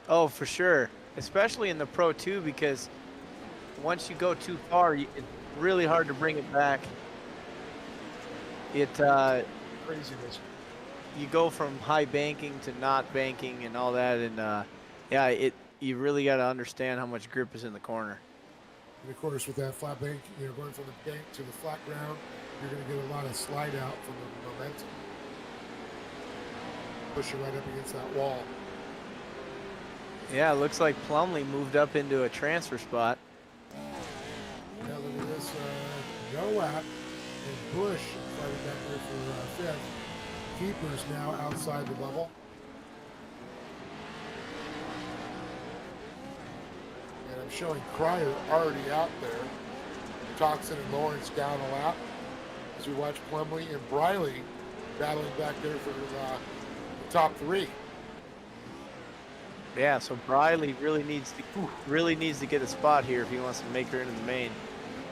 Oh, for sure. Especially in the Pro 2, because once you go too far, it's really hard to bring it back. Craziness. You go from high banking to not banking and all that, and yeah, you really got to understand how much grip is in the corner. And of course, with that flat bank, going from the bank to the flat ground, you're going to get a lot of slide out from the momentum. Push you right up against that wall. Yeah, it looks like Plumley moved up into a transfer spot. Now look at this, Noack and Bush fighting back there for 5th. Keepers now outside the bubble. And I'm showing Cryer already out there. Toxin and Lawrence down a lap. As we watch Plumley and Briley battling back there for the top 3. Yeah, so Briley really needs to get a spot here if he wants to make her into the main.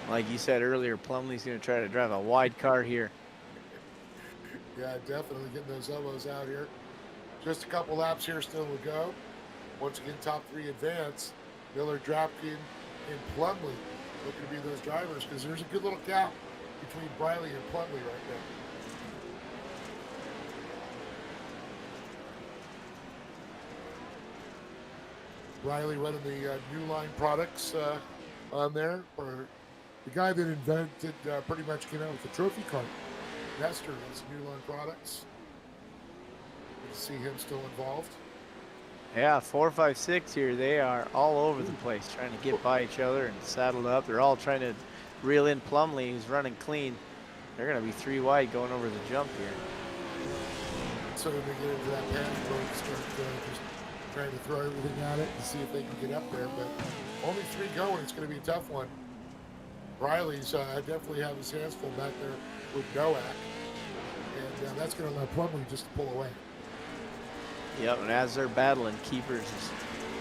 Like you said earlier, Plumley's going to try to drive a wide car here. Yeah, definitely getting those elbows out here. Just a couple laps here still to go. Once again, top 3 advance. Miller, Dropkin, and Plumley looking to be those drivers, because there's a good little gap between Briley and Plumley right now. Riley running the New Line products on there, or the guy that invented, pretty much came out with the trophy cart. Nestor, that's New Line products. Good to see him still involved. Yeah, 4, 5, 6 here. They are all over the place trying to get by each other and saddled up. They're all trying to reel in Plumley, who's running clean. They're going to be 3 wide going over the jump here. So they get into that panic mode, start just trying to throw everything at it and see if they can get up there. But only 3 going. It's going to be a tough one. Riley's definitely have his hands full back there with Noack. And that's going to allow Plumley just to pull away. Yep, and as they're battling, Keepers is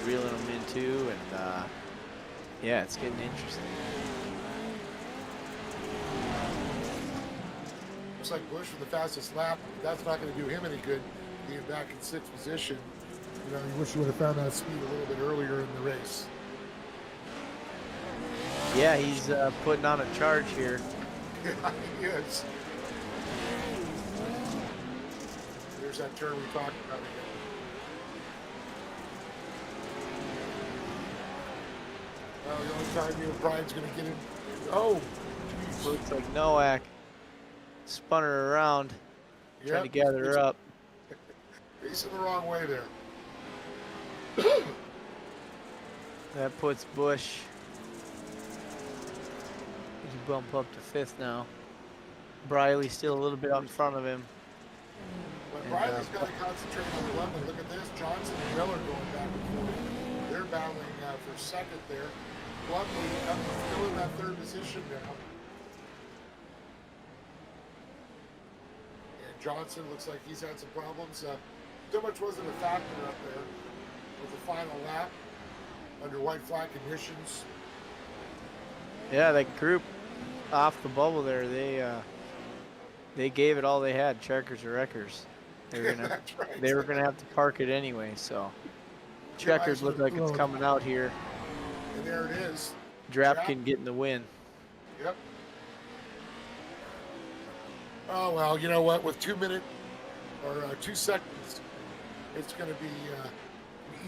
reeling them in too, and yeah, it's getting interesting. Looks like Bush for the fastest lap. That's not going to do him any good, being back in 6th position. You wish you would have found that speed a little bit earlier in the race. Yeah, he's putting on a charge here. Yeah, he is. There's that turn we talked about again. Well, the only time you and Brian's going to get in. Oh, geez. Looks like Noack spun her around, trying to gather her up. Facing the wrong way there. That puts Bush. He bump up to 5th now. Briley's still a little bit out in front of him. But Briley's got to concentrate on the level. Look at this. Johnson and Miller going back and forth. They're battling for 2nd there. Plumley still in that 3rd position now. And Johnson looks like he's had some problems. So much wasn't a factor up there with the final lap under white flag conditions. Yeah, that group off the bubble there, they gave it all they had, checkers or wreckers. They were gonna, right. they were gonna have to park it anyway. So checkers look like it's coming out here. And there it is. Drapkin getting the win. Yep. Oh, well, you know what? With 2 minutes or 2 seconds, it's going to be an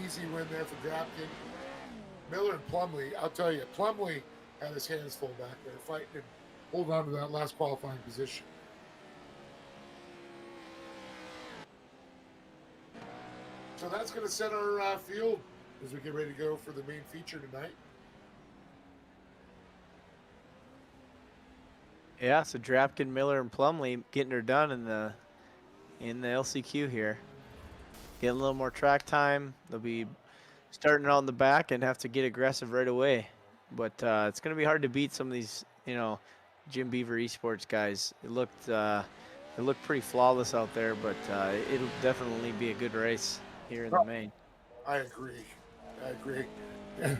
easy win there for DraftKings. Miller and Plumley, I'll tell you, Plumley had his hands full back there fighting and holding on to that last qualifying position. So that's going to set our field as we get ready to go for the main feature tonight. Yeah, so Drapkin, Miller, and Plumley getting her done in the LCQ here. Getting a little more track time. They'll be starting out in the back and have to get aggressive right away. But it's going to be hard to beat some of these, Jim Beaver Esports guys. It looked pretty flawless out there, but it'll definitely be a good race here in the main. I agree. And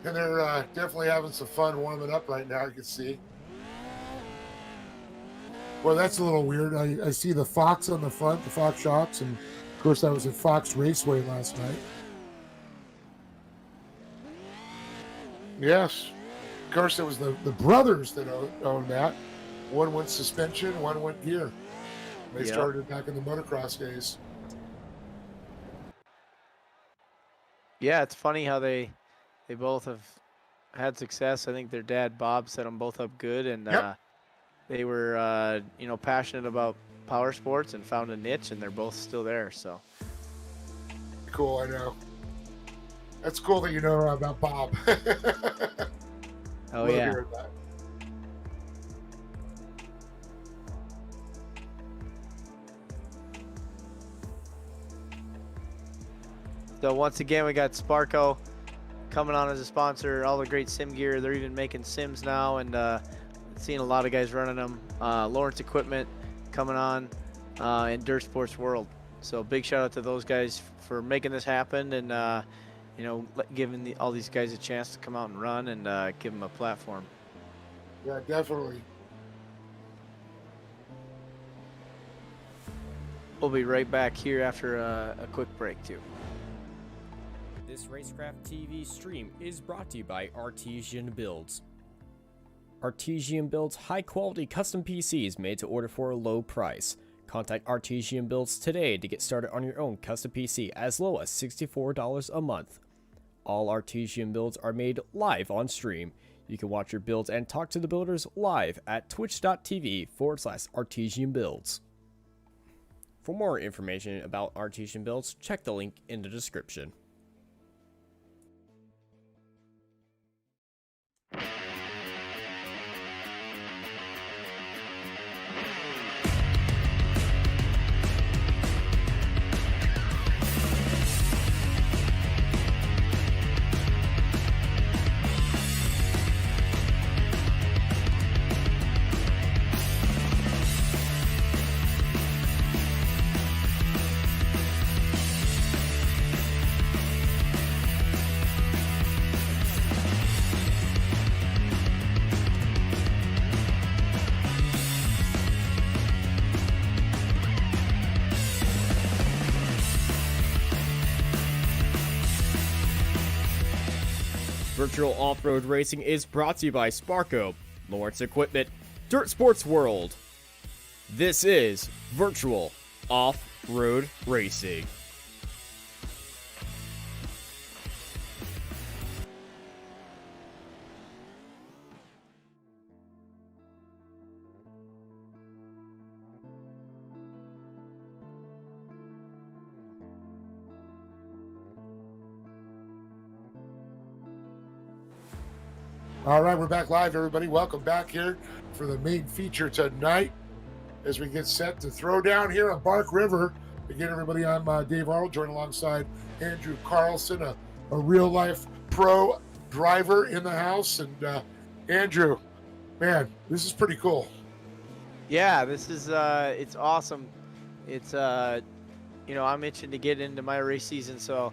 they're definitely having some fun warming up right now, you can see. Well, that's a little weird. I see the Fox on the front, the Fox shocks, and of course that was at Fox Raceway last night. Yes. Of course, it was the brothers that owned that. One went suspension, one went gear. They started back in the motocross days. Yeah, it's funny how they both have had success. I think their dad, Bob, set them both up good, and they were, passionate about power sports and found a niche, and they're both still there. So cool, I know. That's cool that you know about Bob. Oh yeah. So once again, we got Sparco coming on as a sponsor. All the great sim gear. They're even making sims now, and seeing a lot of guys running them. Lawrence Equipment coming on, and Dirt Sports World. So big shout out to those guys for making this happen, and giving all these guys a chance to come out and run, and give them a platform. Yeah, definitely. We'll be right back here after a quick break too. This Racecraft TV stream is brought to you by Artesian Builds. Artesian builds high-quality custom PCs made to order for a low price. Contact Artesian Builds today to get started on your own custom PC as low as $64 a month. All Artesian builds are made live on stream. You can watch your builds and talk to the builders live at twitch.tv/Artesian Builds. For more information about Artesian Builds, check the link in the description. Virtual off-road racing is brought to you by Sparco, Lawrence Equipment, Dirt Sports World. This is Virtual Off-Road Racing. All right, we're back live, everybody. Welcome back here for the main feature tonight as we get set to throw down here on Bark River. Again, everybody, I'm Dave Arnold, joined alongside Andrew Carlson, a real-life pro driver in the house. And Andrew, man, this is pretty cool. Yeah, this is it's awesome. It's I'm itching to get into my race season, so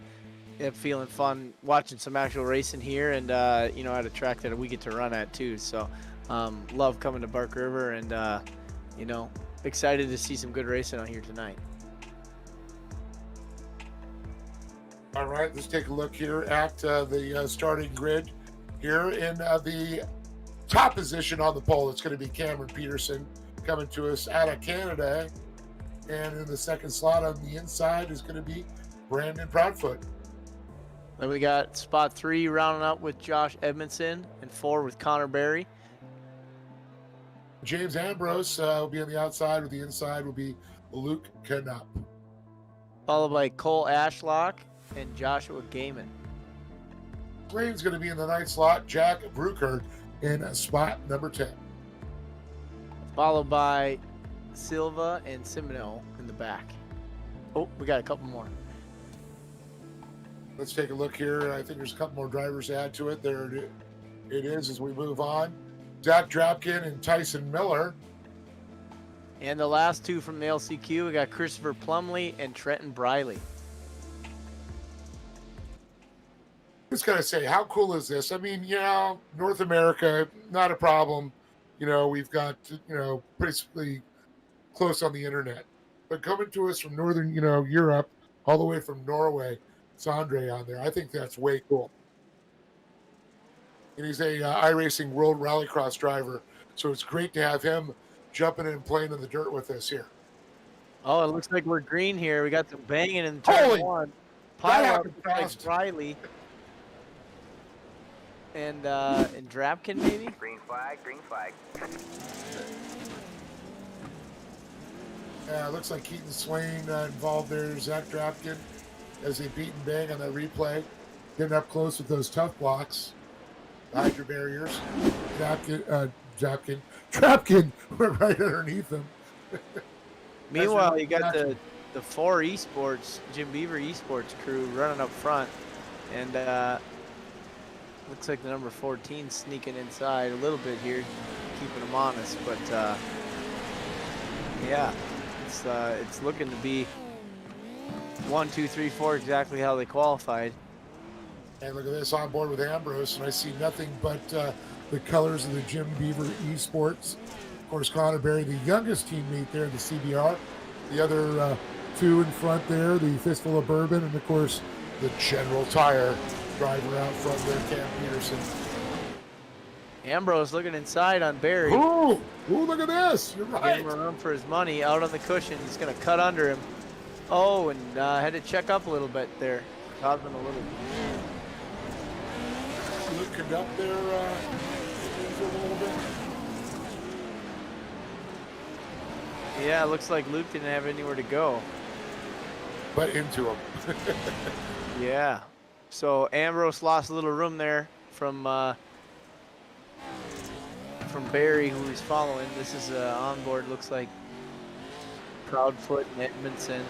I'm feeling fun watching some actual racing here, and at a track that we get to run at too. So love coming to Bark River, and excited to see some good racing out here tonight. All right, let's take a look here at the starting grid here in the top position on the pole, it's going to be Cameron Peterson coming to us out of Canada. And in the second slot on the inside is going to be Brandon Proudfoot. Then we got spot 3 rounding up with Josh Edmondson and 4 with Connor Berry. James Ambrose will be on the outside, with the inside will be Luke Canup. Followed by Cole Ashlock and Joshua Gaiman. Green's going to be in the 9th slot, Jack Bruckert in spot number 10. Followed by Silva and Simino in the back. Oh, we got a couple more. Let's take a look here. I think there's a couple more drivers to add to it. There it is as we move on. Zach Drapkin and Tyson Miller. And the last 2 from the LCQ, we got Christopher Plumley and Trenton Briley. Just gotta say, how cool is this? I mean, North America, not a problem. We've got, pretty close on the internet. But coming to us from Northern, Europe, all the way from Norway, it's Andre on there. I think that's way cool. And he's a iRacing World Rallycross driver. So it's great to have him jumping in and playing in the dirt with us here. Oh, it looks like we're green here. We got some banging in turn 1. Pile up like Briley. And Drapkin maybe? Green flag, green flag. Yeah, it looks like Keaton Swain involved there. Zach Drapkin as they beat and bang on that replay. Getting up close with those tough blocks. Hydra barriers. Drapkin went right underneath them. Meanwhile, you got the 4 esports, Jim Beaver esports crew running up front. And looks like the number 14 sneaking inside a little bit here, keeping them honest. But yeah, it's looking to be 1, 2, 3, 4 exactly how they qualified. And look at this, on board with Ambrose, and I see nothing but the colors of the Jim Beaver Esports. Of course, Connor Berry, the youngest teammate there in the CBR. The other 2 in front there, the Fistful of Bourbon, and of course, the General Tire driver out front there, Cam Peterson. Ambrose looking inside on Berry. Ooh, look at this. You're right. Getting him a run for his money out on the cushion. He's going to cut under him. Oh, and had to check up a little bit there. Caused him a little. Looking up there a little bit. Yeah, it looks like Luke didn't have anywhere to go. But into him. Yeah. So Ambrose lost a little room there from Barry, who he's following. This is on board, looks like Proudfoot and Edmondson.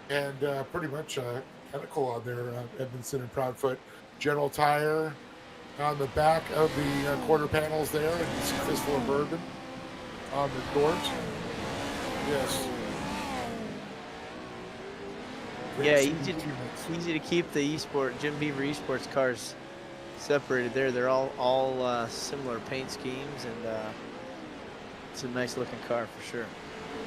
And pretty much chemical on there, Edmondson and Proudfoot. General Tire on the back of the quarter panels there, and you see Fistful of Bourbon on the doors. Yes. Yeah, easy to keep the Jim Beaver esports cars separated there. They're all similar paint schemes, and it's a nice looking car for sure.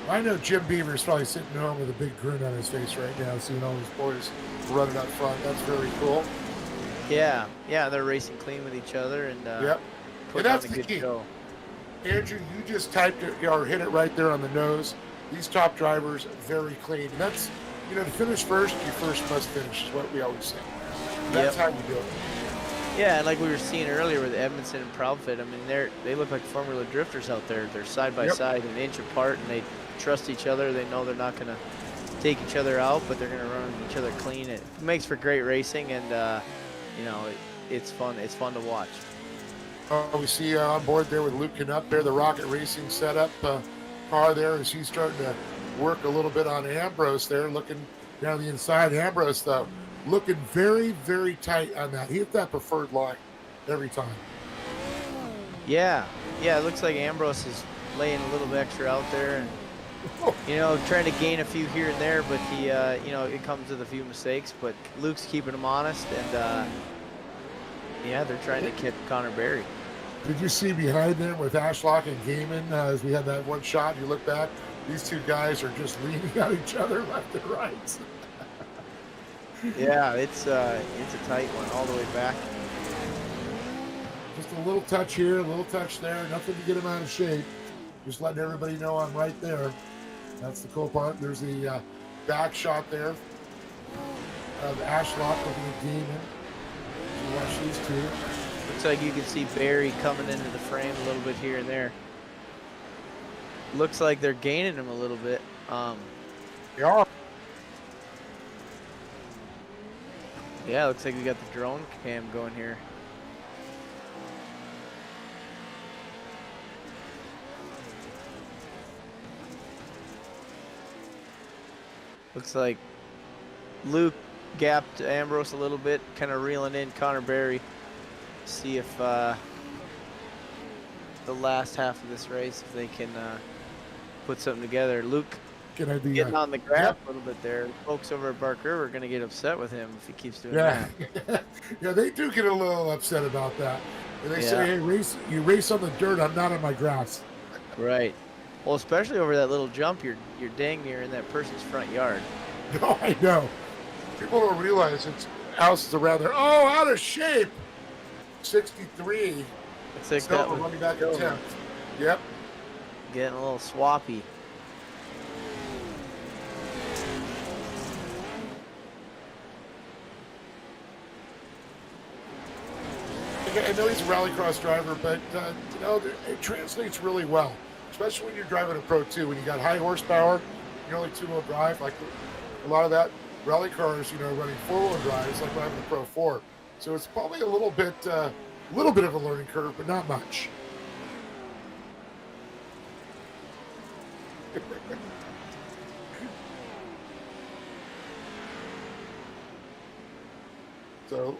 I know Jim Beaver's probably sitting home with a big grin on his face right now, seeing all his boys running up front. That's very cool. Yeah, they're racing clean with each other, and yep. And that's the key. Show. Andrew, you just typed it or hit it right there on the nose. These top drivers, very clean. And that's, to finish first, you first must finish, is what we always say. That's how you do it. Yeah, and like we were seeing earlier with Edmondson and Proudfoot, I mean, they look like Formula drifters out there. They're side by side, an inch apart, and they trust each other. They know they're not going to take each other out, but they're going to run each other clean. It makes for great racing, and it's fun. It's fun to watch. We see on board there with Luke Canup there, the Rocket Racing setup car there, as he's starting to work a little bit on Ambrose there, looking down the inside. Ambrose, though, looking very, very tight on that. He hit that preferred line every time. Yeah, it looks like Ambrose is laying a little bit extra out there, and trying to gain a few here and there, but he, it comes with a few mistakes. But Luke's keeping him honest, and they're trying to keep Connor Berry. Did you see behind them with Ashlock and Gaiman as we had that one shot? You look back, these two guys are just leaning on each other left and right. Yeah, it's a tight one all the way back. Just a little touch here, a little touch there, nothing to get him out of shape. Just letting everybody know I'm right there. That's the cool part. There's the back shot there of Ashlock looking at Gaiman. So watch these two. Looks like you can see Barry coming into the frame a little bit here and there. Looks like they're gaining him a little bit. They are. Yeah, looks like we got the drone cam going here. Looks like Luke gapped Ambrose a little bit, kind of reeling in Connor Berry. See if the last half of this race, if they can put something together. Luke getting on the grass a little bit there. Folks over at Bark River are going to get upset with him if he keeps doing that. Yeah, they do get a little upset about that. And they say, hey, you race on the dirt, I'm not on my grass. Right. Well, especially over that little jump, you're dang near in that person's front yard. No, I know. People don't realize it's houses around there. Oh, out of shape. 63. Looks like that was running back in 10th. Yep. Getting a little swappy. I know he's a rallycross driver, but you know, it translates really well, especially when you're driving a Pro 2. When you got high horsepower, you're only two-wheel drive. Like a lot of that rally cars, you know, running four-wheel drive is like driving a Pro 4. So it's probably a little bit of a learning curve, but not much. So.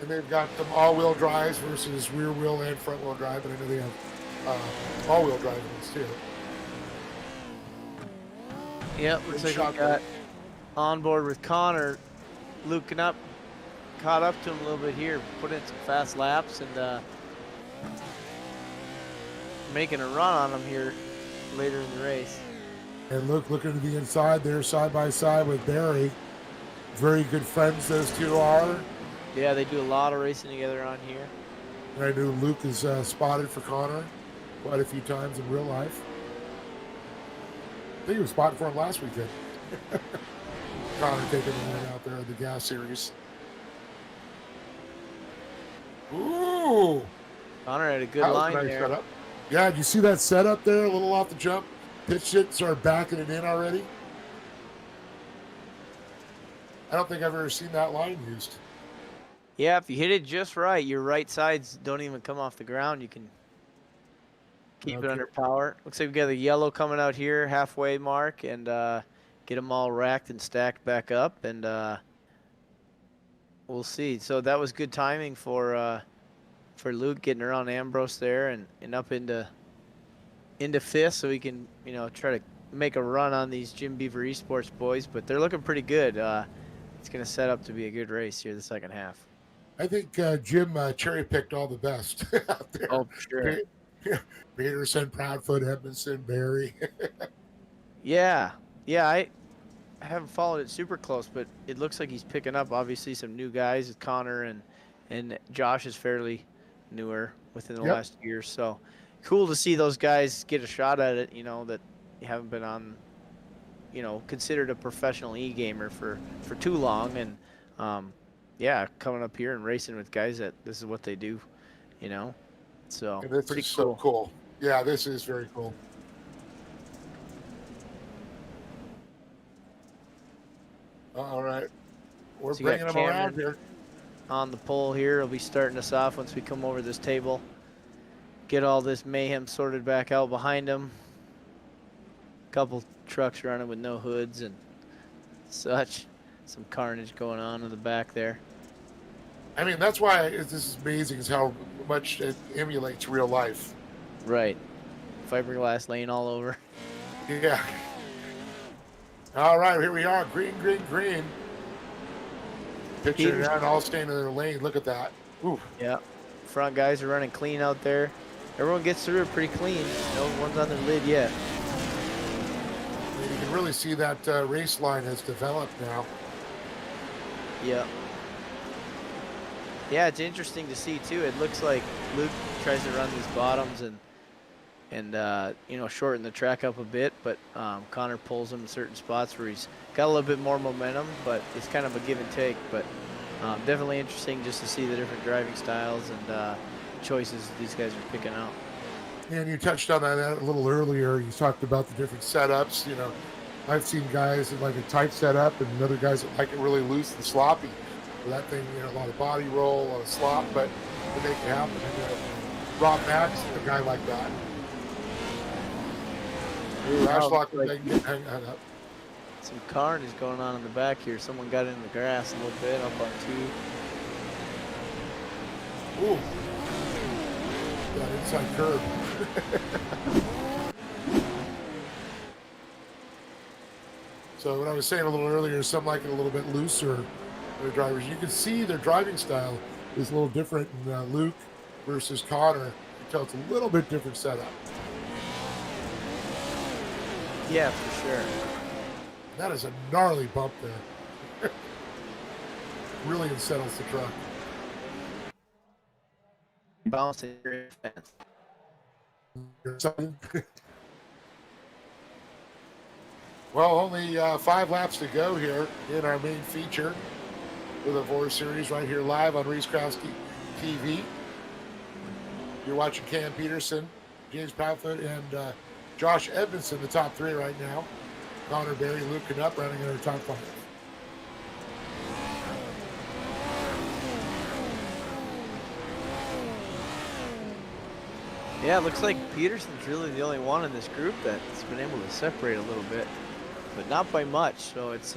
And they've got them all-wheel drives versus rear-wheel and front-wheel drive, but I know they have all-wheel drive ones too. Yep, looks like we got on board with Connor. Luke caught up to him a little bit here, put in some fast laps and making a run on him here later in the race. And Luke looking to the inside there, side by side with Barry. Very good friends those two are. Yeah, they do a lot of racing together on here. And I knew Luke is spotted for Connor quite a few times in real life. I think he was spotted for him last weekend. Connor taking the win out there in the gas series. Ooh! Connor had a good line there. Setup. Yeah, did you see that setup there? A little off the jump. Pitched it, started backing it in already. I don't think I've ever seen that line used. Yeah, if you hit it just right, your right sides don't even come off the ground. You can keep it under power. Looks like we got the yellow coming out here, halfway mark, and get them all racked and stacked back up, and we'll see. So that was good timing for Luke getting around Ambrose there and up into fifth, so we can try to make a run on these Jim Beaver Esports boys. But they're looking pretty good. It's going to set up to be a good race here the second half. I think Jim cherry-picked all the best out there. Oh, for sure. Peterson, Proudfoot, Edmondson, Barry. Yeah, I haven't followed it super close, but it looks like he's picking up, obviously, some new guys with Connor, and Josh is fairly newer within the last year. So cool to see those guys get a shot at it, that you haven't been on, considered a professional e-gamer for too long. And, yeah, coming up here and racing with guys that this is what they do, So and this pretty is cool. So cool. Yeah, this is very cool. All right. We're So bringing them around here. On the pole here, he'll be starting us off once we come over this table. Get all this mayhem sorted back out behind him. Couple trucks running with no hoods and such. Some carnage going on in the back there. I mean, that's why this is amazing, is how much it emulates real life. Right. Fiberglass lane all over. Yeah. All right, here we are. Green, green, green. Picture it out, all staying in their lane. Look at that. Ooh. Yeah. Front guys are running clean out there. Everyone gets through it pretty clean. No one's on their lid yet. You can really see that race line has developed now. Yeah. Yeah, it's interesting to see too. It looks like Luke tries to run these bottoms and you know, shorten the track up a bit, but Connor pulls him in certain spots where he's got a little bit more momentum, but it's kind of a give and take. But definitely interesting just to see the different driving styles and choices these guys are picking out. And you touched on that a little earlier. You talked about the different setups. You know, I've seen guys that like a tight setup and other guys that like it really loose and sloppy. So that thing, you know, a lot of body roll, a lot of slop, but to make it happen. And, Rob Max is a guy like that. Ooh, Ashlock, like hang up. some carnage going on in the back here. Someone got in the grass a little bit up on 2. Ooh, that inside curve. So what I was saying a little earlier, some like it a little bit looser. Their drivers, you can see their driving style is a little different in Luke versus Connor. You can tell it's a little bit different setup. Yeah, for sure. That is a gnarly bump there. Really unsettles the truck. Bouncing your fence. Well, only 5 laps to go here in our main feature with the VORRS series right here live on Racecraft TV. You're watching Cam Peterson, James Proudfoot, and Josh Edmondson, the top 3 right now. Connor, Barry, Luke, and Up running in our top 5. Yeah, it looks like Peterson's really the only one in this group that's been able to separate a little bit, but not by much. So it's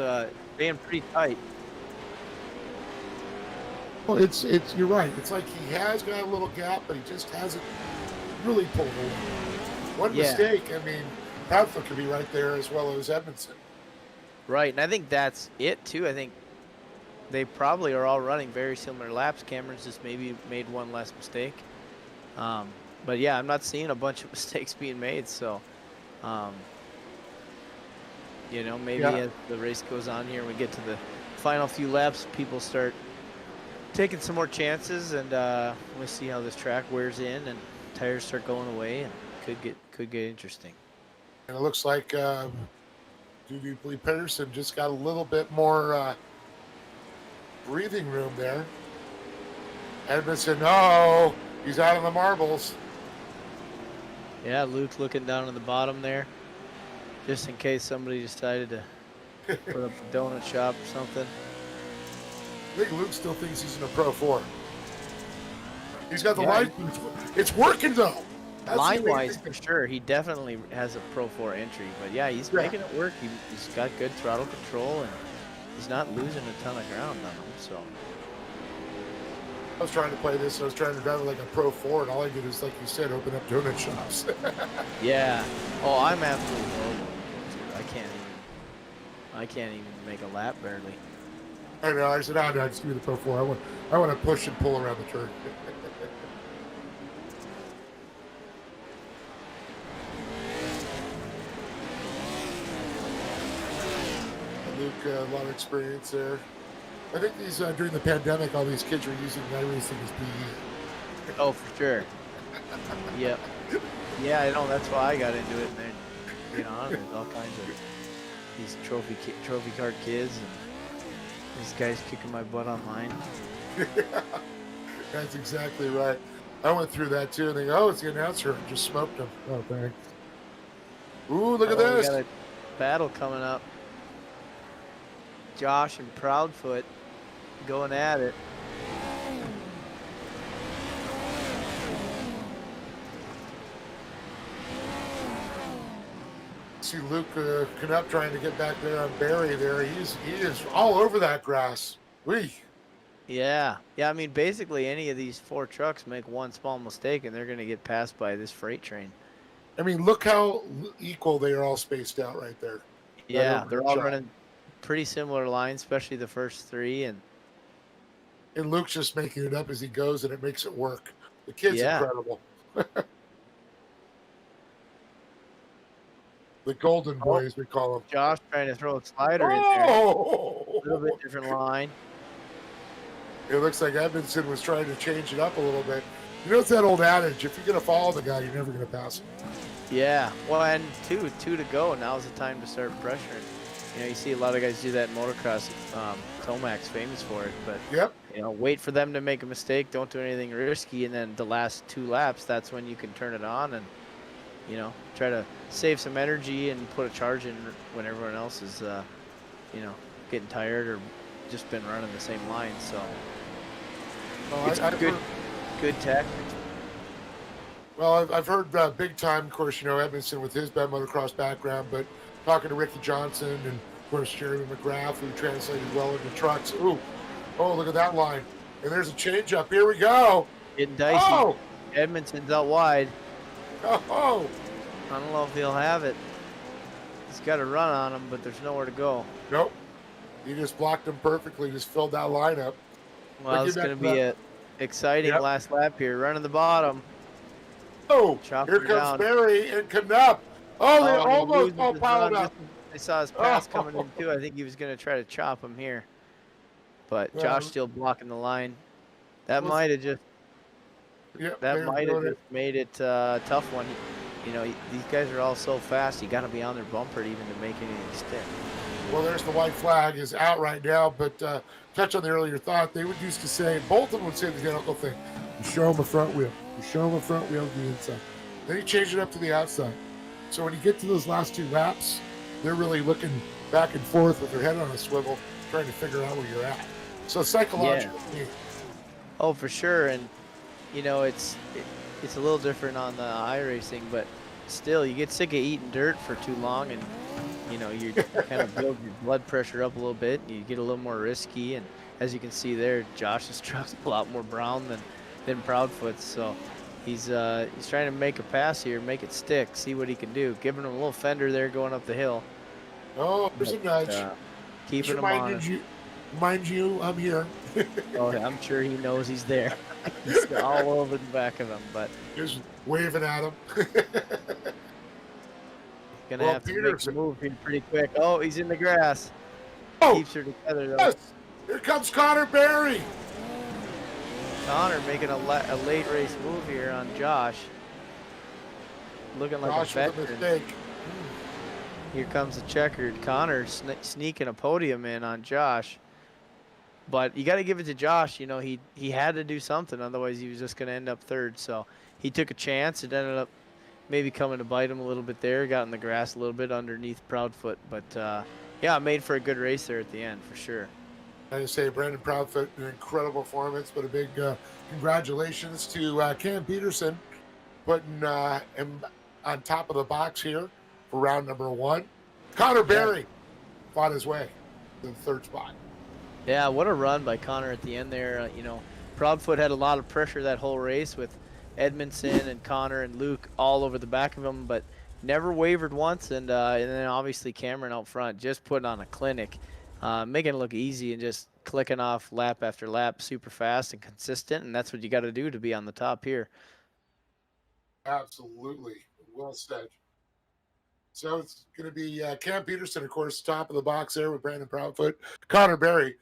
being pretty tight. Well, it's you're right. It's like he has got a little gap, but he just hasn't really pulled away. One mistake, I mean, Proudfoot could be right there as well as Edmondson. Right, and I think that's it too. I think they probably are all running very similar laps. Cameron's just maybe made one less mistake. But yeah, I'm not seeing a bunch of mistakes being made. So, you know, maybe as the race goes on here, we get to the final few laps, people start taking some more chances, and we'll see how this track wears in, and tires start going away, and could get interesting. And it looks like Doobie Peterson just got a little bit more breathing room there. Edmondson, no, he's out on the marbles. Yeah, Luke looking down at the bottom there, just in case somebody decided to put up a donut shop or something. I think Luke still thinks he's in a Pro 4. He's got the license. It's working though. Line-wise, for sure, he definitely has a Pro 4 entry. But yeah, he's making it work. He's got good throttle control, and he's not losing a ton of ground on him. So I was trying to play this, and I was trying to drive it like a Pro 4, and all I did is, like you said, open up donut shops. yeah. Oh, I'm absolutely horrible. I can't even make a lap barely. I know. I said, "Oh no, just give me the Pro 4. I want to push and pull around the turn." Luke, a lot of experience there. I think these during the pandemic, all these kids were using iRacing as PE. Oh, for sure. Yep. Yeah, I know. That's why I got into it. And then, you know, there's all kinds of these trophy card kids, and these guys kicking my butt online. That's exactly right. I went through that too, and they go, "Oh, it's the announcer." I just smoked him. Oh, thanks. Ooh, look at this! We got a battle coming up. Josh and Proudfoot going at it. See Luke Knupp trying to get back there on Barry there. He is all over that grass. Whee! Yeah. I mean, basically, any of these 4 trucks make one small mistake, and they're going to get passed by this freight train. I mean, look how equal they are all spaced out right there. Yeah, they're all running pretty similar lines, especially the first 3, and Luke's just making it up as he goes, and it makes it work. The kid's incredible. The golden Oh, boy, as we call him. Josh trying to throw a slider in there. Oh! A little bit different line. It looks like Edmondson was trying to change it up a little bit. You know, it's that old adage, if you're going to follow the guy, you're never going to pass him. Yeah, well, and two to go. Now's the time to start pressuring. You know, you see a lot of guys do that in motocross. Tomac's famous for it, but Yep. you know, wait for them to make a mistake. Don't do anything risky, and then the last 2 laps, that's when you can turn it on and, you know, try to save some energy and put a charge in when everyone else is, you know, getting tired or just been running the same line. So Well, it's good tactics. Well, I've heard big time, of course, you know, Edmondson with his bad motocross background, but talking to Ricky Johnson and, of course, Jeremy McGrath, who translated well into trucks. Ooh, oh, look at that line. And there's a change up. Here we go. Getting dicey. Oh! Edmondson's out wide. Oh! I don't know if he'll have it. He's got a run on him, but there's nowhere to go. Nope. He just blocked him perfectly, just filled that line up. Well, it's going to be an exciting last lap here. Running the bottom. Oh, Chop here her comes down. Barry and Knupp. Oh, they he almost loses all his piled run. up. I saw his pass coming in too. I think he was going to try to chop him here. But Yeah. Josh still blocking the line. That might have just made it a tough one. You know, these guys are all so fast. You got to be on their bumper to even to make anything stick. Well, there's the white flag is out right now, but touch on the earlier thought, they would used to say, Bolton would say the identical thing. You show him a front wheel. You show him a front wheel to the inside. Then you change it up to the outside. So when you get to those last 2 laps, they're really looking back and forth with their head on a swivel, trying to figure out where you're at. So psychological. Yeah. Oh, for sure. And, you know, it's a little different on the iRacing, but still, you get sick of eating dirt for too long, and, you know, you kind of build your blood pressure up a little bit, and you get a little more risky. And as you can see there, Josh's truck's a lot more brown than Proudfoot's. So he's trying to make a pass here, make it stick, see what he can do. Giving him a little fender there going up the hill. Oh, there's a nudge. Keeping him on him. Mind you, I'm here. Oh, I'm sure he knows he's there. He's all over the back of him, but just waving at him. Gonna have to make a move here pretty quick. Oh, he's in the grass. Oh, keeps her together though. Yes. Here comes Connor Barry. Connor making a late race move here on Josh. Looking like Josh a with a veteran. mistake. Here comes the checkered. Connor sneaking a podium in on Josh. But you got to give it to Josh. You know, he had to do something. Otherwise, he was just going to end up third. So he took a chance. It ended up maybe coming to bite him a little bit there. Got in the grass a little bit underneath Proudfoot. But, yeah, made for a good race there at the end, for sure. I say Brandon Proudfoot, an incredible performance, but a big congratulations to Cam Peterson putting him on top of the box here for round number 1. Connor Barry fought his way to the 3rd spot. Yeah, what a run by Connor at the end there. You know, Proudfoot had a lot of pressure that whole race with Edmondson and Connor and Luke all over the back of him, but never wavered once. And then obviously Cameron out front just putting on a clinic, making it look easy and just clicking off lap after lap, super fast and consistent. And that's what you got to do to be on the top here. Absolutely. Well said. So it's going to be Cam Peterson, of course, top of the box there with Brandon Proudfoot. Connor Barry,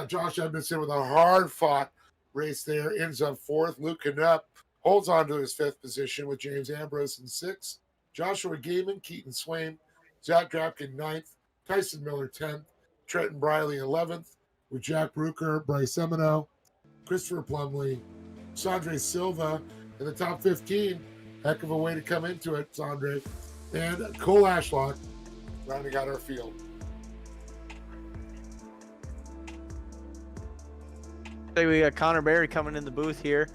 Josh Edmondson with a hard-fought race there, ends up 4th. Luke Knupp holds on to his 5th position with James Ambrose in 6th. Joshua Gaiman, Keaton Swain, Zach Drapkin 9th, Tyson Miller 10th, Trenton Briley 11th, with Jack Bruker, Bryce Semino, Christopher Plumley, Sandre Silva in the top 15. Heck of a way to come into it, Sandre. And Cole Ashlock rounding out our field. We got Connor Barry coming in the booth here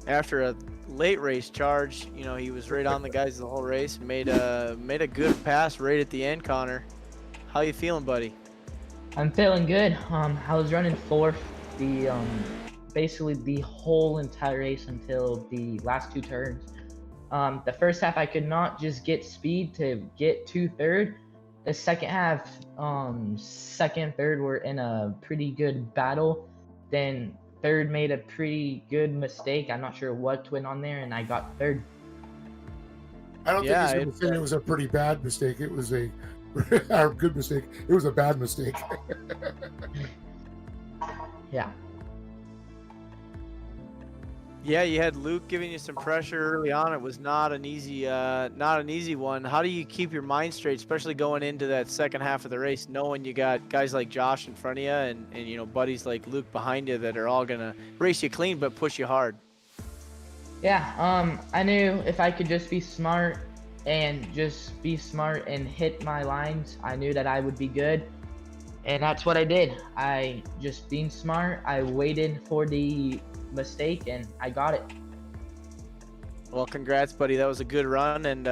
after a late race charge. You know, he was right on the guys the whole race. Made a good pass right at the end. Connor, how you feeling, buddy? I'm feeling good. I was running 4th basically the whole entire race until the last 2 turns. The first half I could not just get speed to get to 3rd. The second half, second, 3rd were in a pretty good battle. Then 3rd made a pretty good mistake. I'm not sure what went on there, and I got 3rd. I don't Yeah, think he's going to say it was a pretty bad mistake. It was a or good mistake. It was a bad mistake. Yeah. Yeah, you had Luke giving you some pressure early on. It was not an easy one. How do you keep your mind straight, especially going into that second half of the race, knowing you got guys like Josh in front of you and you know buddies like Luke behind you that are all gonna race you clean but push you hard? Yeah, I knew if I could just be smart and hit my lines, I knew that I would be good. And that's what I did. I just being smart, I waited for the mistake and I got it. Well, congrats, buddy. That was a good run, and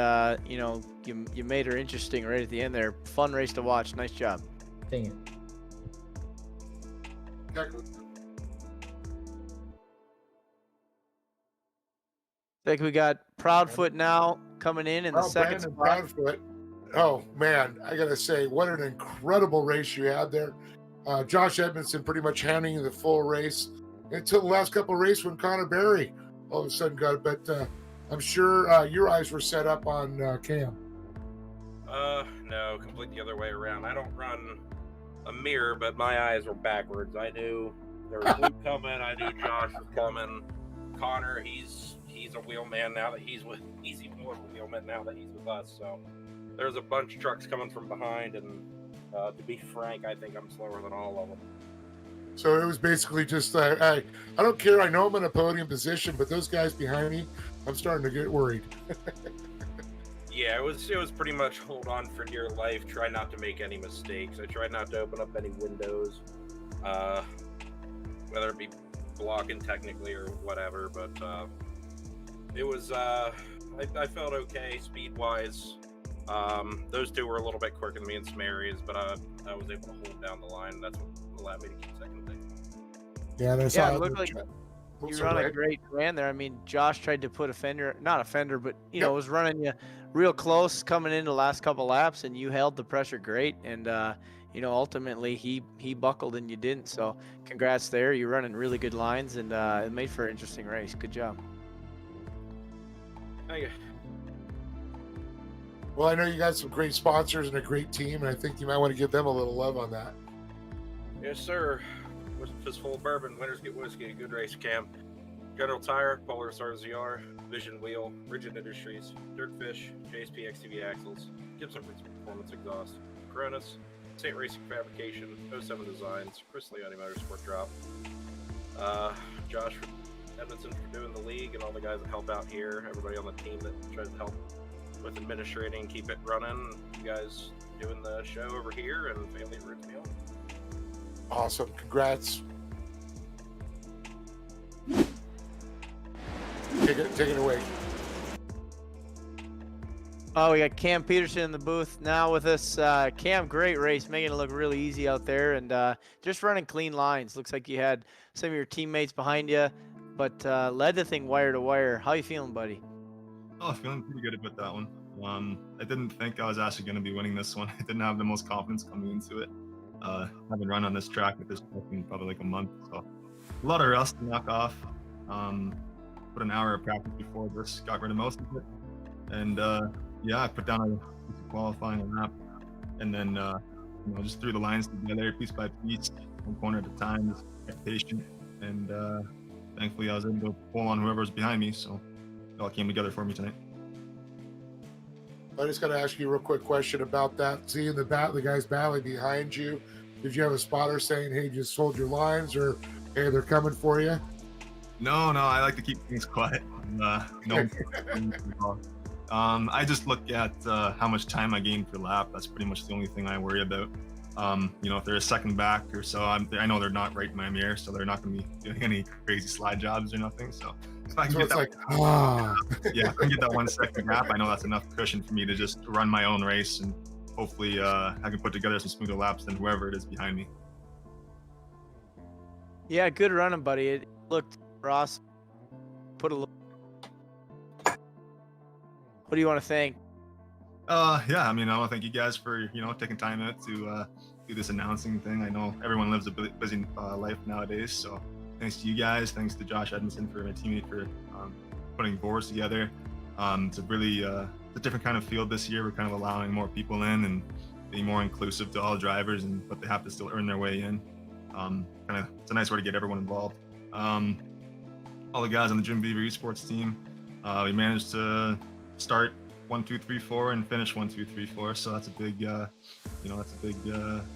you know you made her interesting right at the end there. Fun race to watch. Nice job. Dang it. I think we got Proudfoot now coming in the second Brandon spot. Proudfoot. Oh man, I gotta say, what an incredible race you had there. Josh Edmondson pretty much handing you the full race until the last couple of races when Connor Berry all of a sudden got it. But I'm sure your eyes were set up on Cam. No, completely the other way around. I don't run a mirror, but my eyes were backwards. I knew there was Luke coming. I knew Josh was coming. Connor, he's a wheelman now that he's even more of a wheelman now that he's with us. So there's a bunch of trucks coming from behind, and to be frank, I think I'm slower than all of them. So it was basically just I don't care. I know I'm in a podium position, but those guys behind me, I'm starting to get worried. Yeah, it was pretty much hold on for dear life. Try not to make any mistakes. I tried not to open up any windows, whether it be blocking technically or whatever. But it was I felt okay speed wise. Those two were a little bit quicker than me in some areas, but I was able to hold down the line. That's what allowed me to keep second place. Yeah, that's Yeah, it looked like you So run a right. great ran there. I mean, Josh tried to put not a fender, but you Yep. know, was running you real close coming into the last couple laps, and you held the pressure great. And you know, ultimately he buckled and you didn't. So congrats there. You're running really good lines, and it made for an interesting race. Good job. Thank you. Well, I know you got some great sponsors and a great team, and I think you might want to give them a little love on that. Yes, sir. Fistful of bourbon, winners get whiskey. Good race, Cam. General Tire, Polaris RZR, Vision Wheel, Rigid Industries, Dirtfish, JSP XTV Axles, Gibson Performance Exhaust, Cronus, St. Racing Fabrication, 07 Designs, Chris Leotti Motorsport Drop, Josh Edmondson for doing the league, and all the guys that help out here, everybody on the team that tries to help with administrating, keep it running, you guys doing the show over here, and family roots me on. Awesome. Congrats. Take it away. Oh, we got Cam Peterson in the booth now with us. Cam, great race, making it look really easy out there, and just running clean lines. Looks like you had some of your teammates behind you, but led the thing wire to wire. How you feeling, buddy? Oh, feeling pretty good about that one. I didn't think I was actually going to be winning this one. I didn't have the most confidence coming into it. I haven't run on this track at this point in probably like a month, so a lot of rust to knock off. Put an hour of practice before this, got rid of most of it, and yeah, I put down a qualifying lap, and then you know, just threw the lines together piece by piece, one corner at a time, just kept patient, and thankfully I was able to pull on whoever was behind me, so it all came together for me tonight. I just got to ask you a real quick question about that. Seeing the guys battling behind you, did you have a spotter saying, "Hey, just hold your lines," or "Hey, they're coming for you"? No, I like to keep things quiet. No. I just look at how much time I gain per lap. That's pretty much the only thing I worry about. You know, if they're a second back or so, I know they're not right in my mirror, so they're not going to be doing any crazy slide jobs or nothing. So if I can So get it's that, like, yeah, if I can get that 1 second gap, I know that's enough cushion for me to just run my own race, and hopefully I can put together some smoother laps than whoever it is behind me. Yeah, good running, buddy. It looked, Ross, put a little. What do you want to think? Yeah, I mean, I want to thank you guys for, you know, taking time out to do this announcing thing. I know everyone lives a busy life nowadays, so thanks to you guys, thanks to Josh Edmondson, for my teammate, for putting VORRS together. To really a different kind of field this year. We're kind of allowing more people in and being more inclusive to all drivers, but they have to still earn their way in. It's a nice way to get everyone involved. All the guys on the Jim Beaver Esports team, we managed to start 1, 2, 3, 4 and finish 1, 2, 3, 4. So that's a big,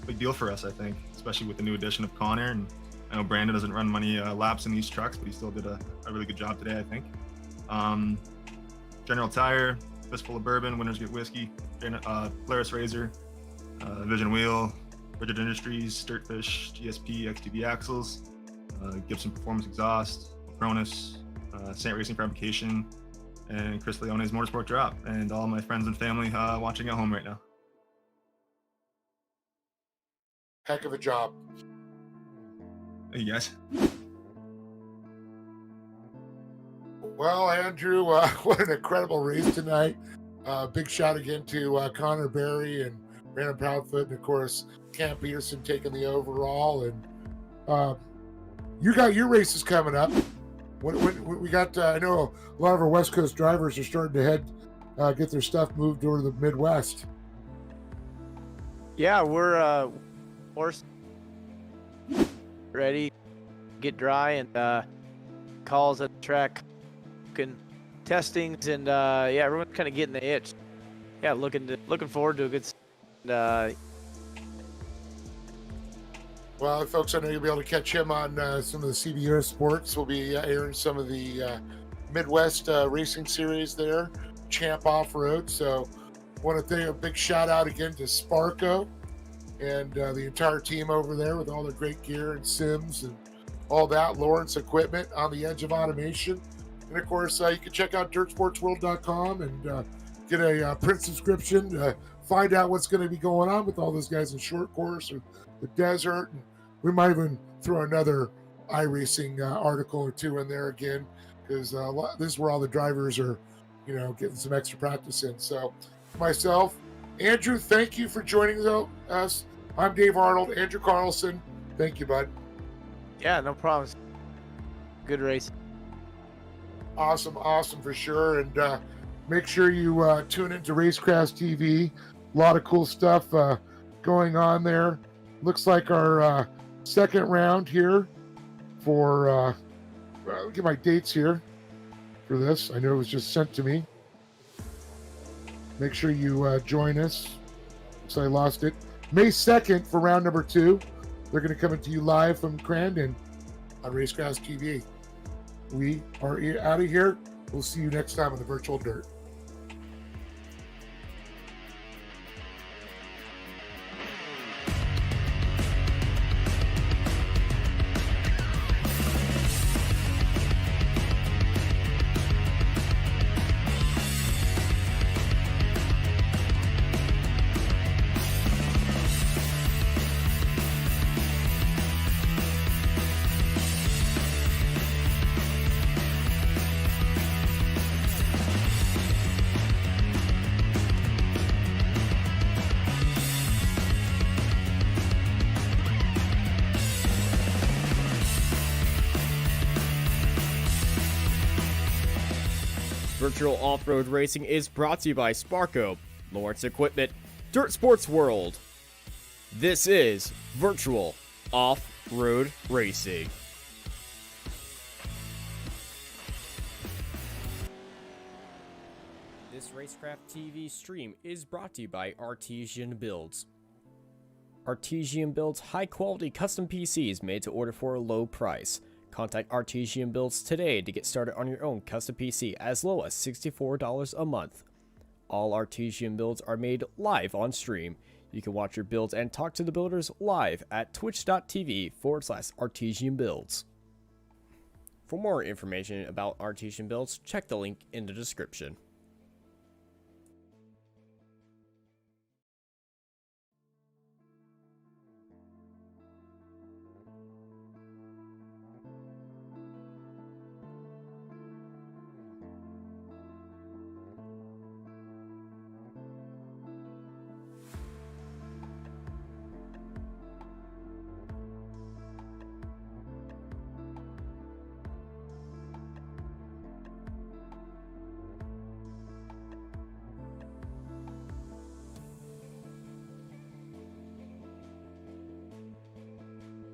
big deal for us, I think, especially with the new addition of Connor. And I know Brandon doesn't run many laps in these trucks, but he still did a really good job today, I think. General Tire, Fistful of Bourbon, Winners Get Whiskey, Polaris Razor, Vision Wheel, Rigid Industries, Dirtfish, GSP, XTB Axles, Gibson Performance Exhaust, Cronus, Saint Racing Fabrication, and Chris Leone's Motorsport Drop, and all my friends and family watching at home right now. Heck of a job. Hey guys. Well, Andrew, what an incredible race tonight. Big shout again to Connor Berry and Brandon Proudfoot, and of course Cam Peterson taking the overall. And you got your races coming up. When we got, I know a lot of our West Coast drivers are starting to get their stuff moved over to the Midwest. Yeah, we're ready, get dry, and calls at the track, and testings, and yeah, everyone's kind of getting the itch. Yeah, looking forward to a good. Well, folks, I know you'll be able to catch him on some of the CBS Sports. We'll be airing some of the Midwest racing series there, Champ Off-Road. So want to thank a big shout out again to Sparco and the entire team over there with all their great gear and sims and all that, Lawrence Equipment on the edge of automation. And of course, you can check out dirtsportsworld.com and get a print subscription to find out what's going to be going on with all those guys in short course or the desert. And we might even throw another iRacing article or two in there again, because this is where all the drivers are, getting some extra practice in. So myself, Andrew, thank you for joining us. I'm Dave Arnold. Andrew Carlson, thank you, bud. Yeah, no problem. Good race. Awesome for sure. And make sure you tune into Racecraft TV. A lot of cool stuff going on there. Looks like our second round here for, I'll get my dates here for this. I know it was just sent to me. Make sure you join us. So I lost it. May 2nd for round number 2. They're going to come to you live from Crandon on Racecraft TV. We are out of here. We'll see you next time on the Virtual Dirt. Virtual Off-Road Racing is brought to you by Sparco, Lawrence Equipment, Dirt Sports World. This is Virtual Off-Road Racing. This Racecraft TV stream is brought to you by Artesian Builds. Artesian builds high-quality custom PCs made to order for a low price. Contact Artesian Builds today to get started on your own custom PC as low as $64 a month. All Artesian builds are made live on stream. You can watch your builds and talk to the builders live at twitch.tv/Artesian Builds. For more information about Artesian Builds, check the link in the description.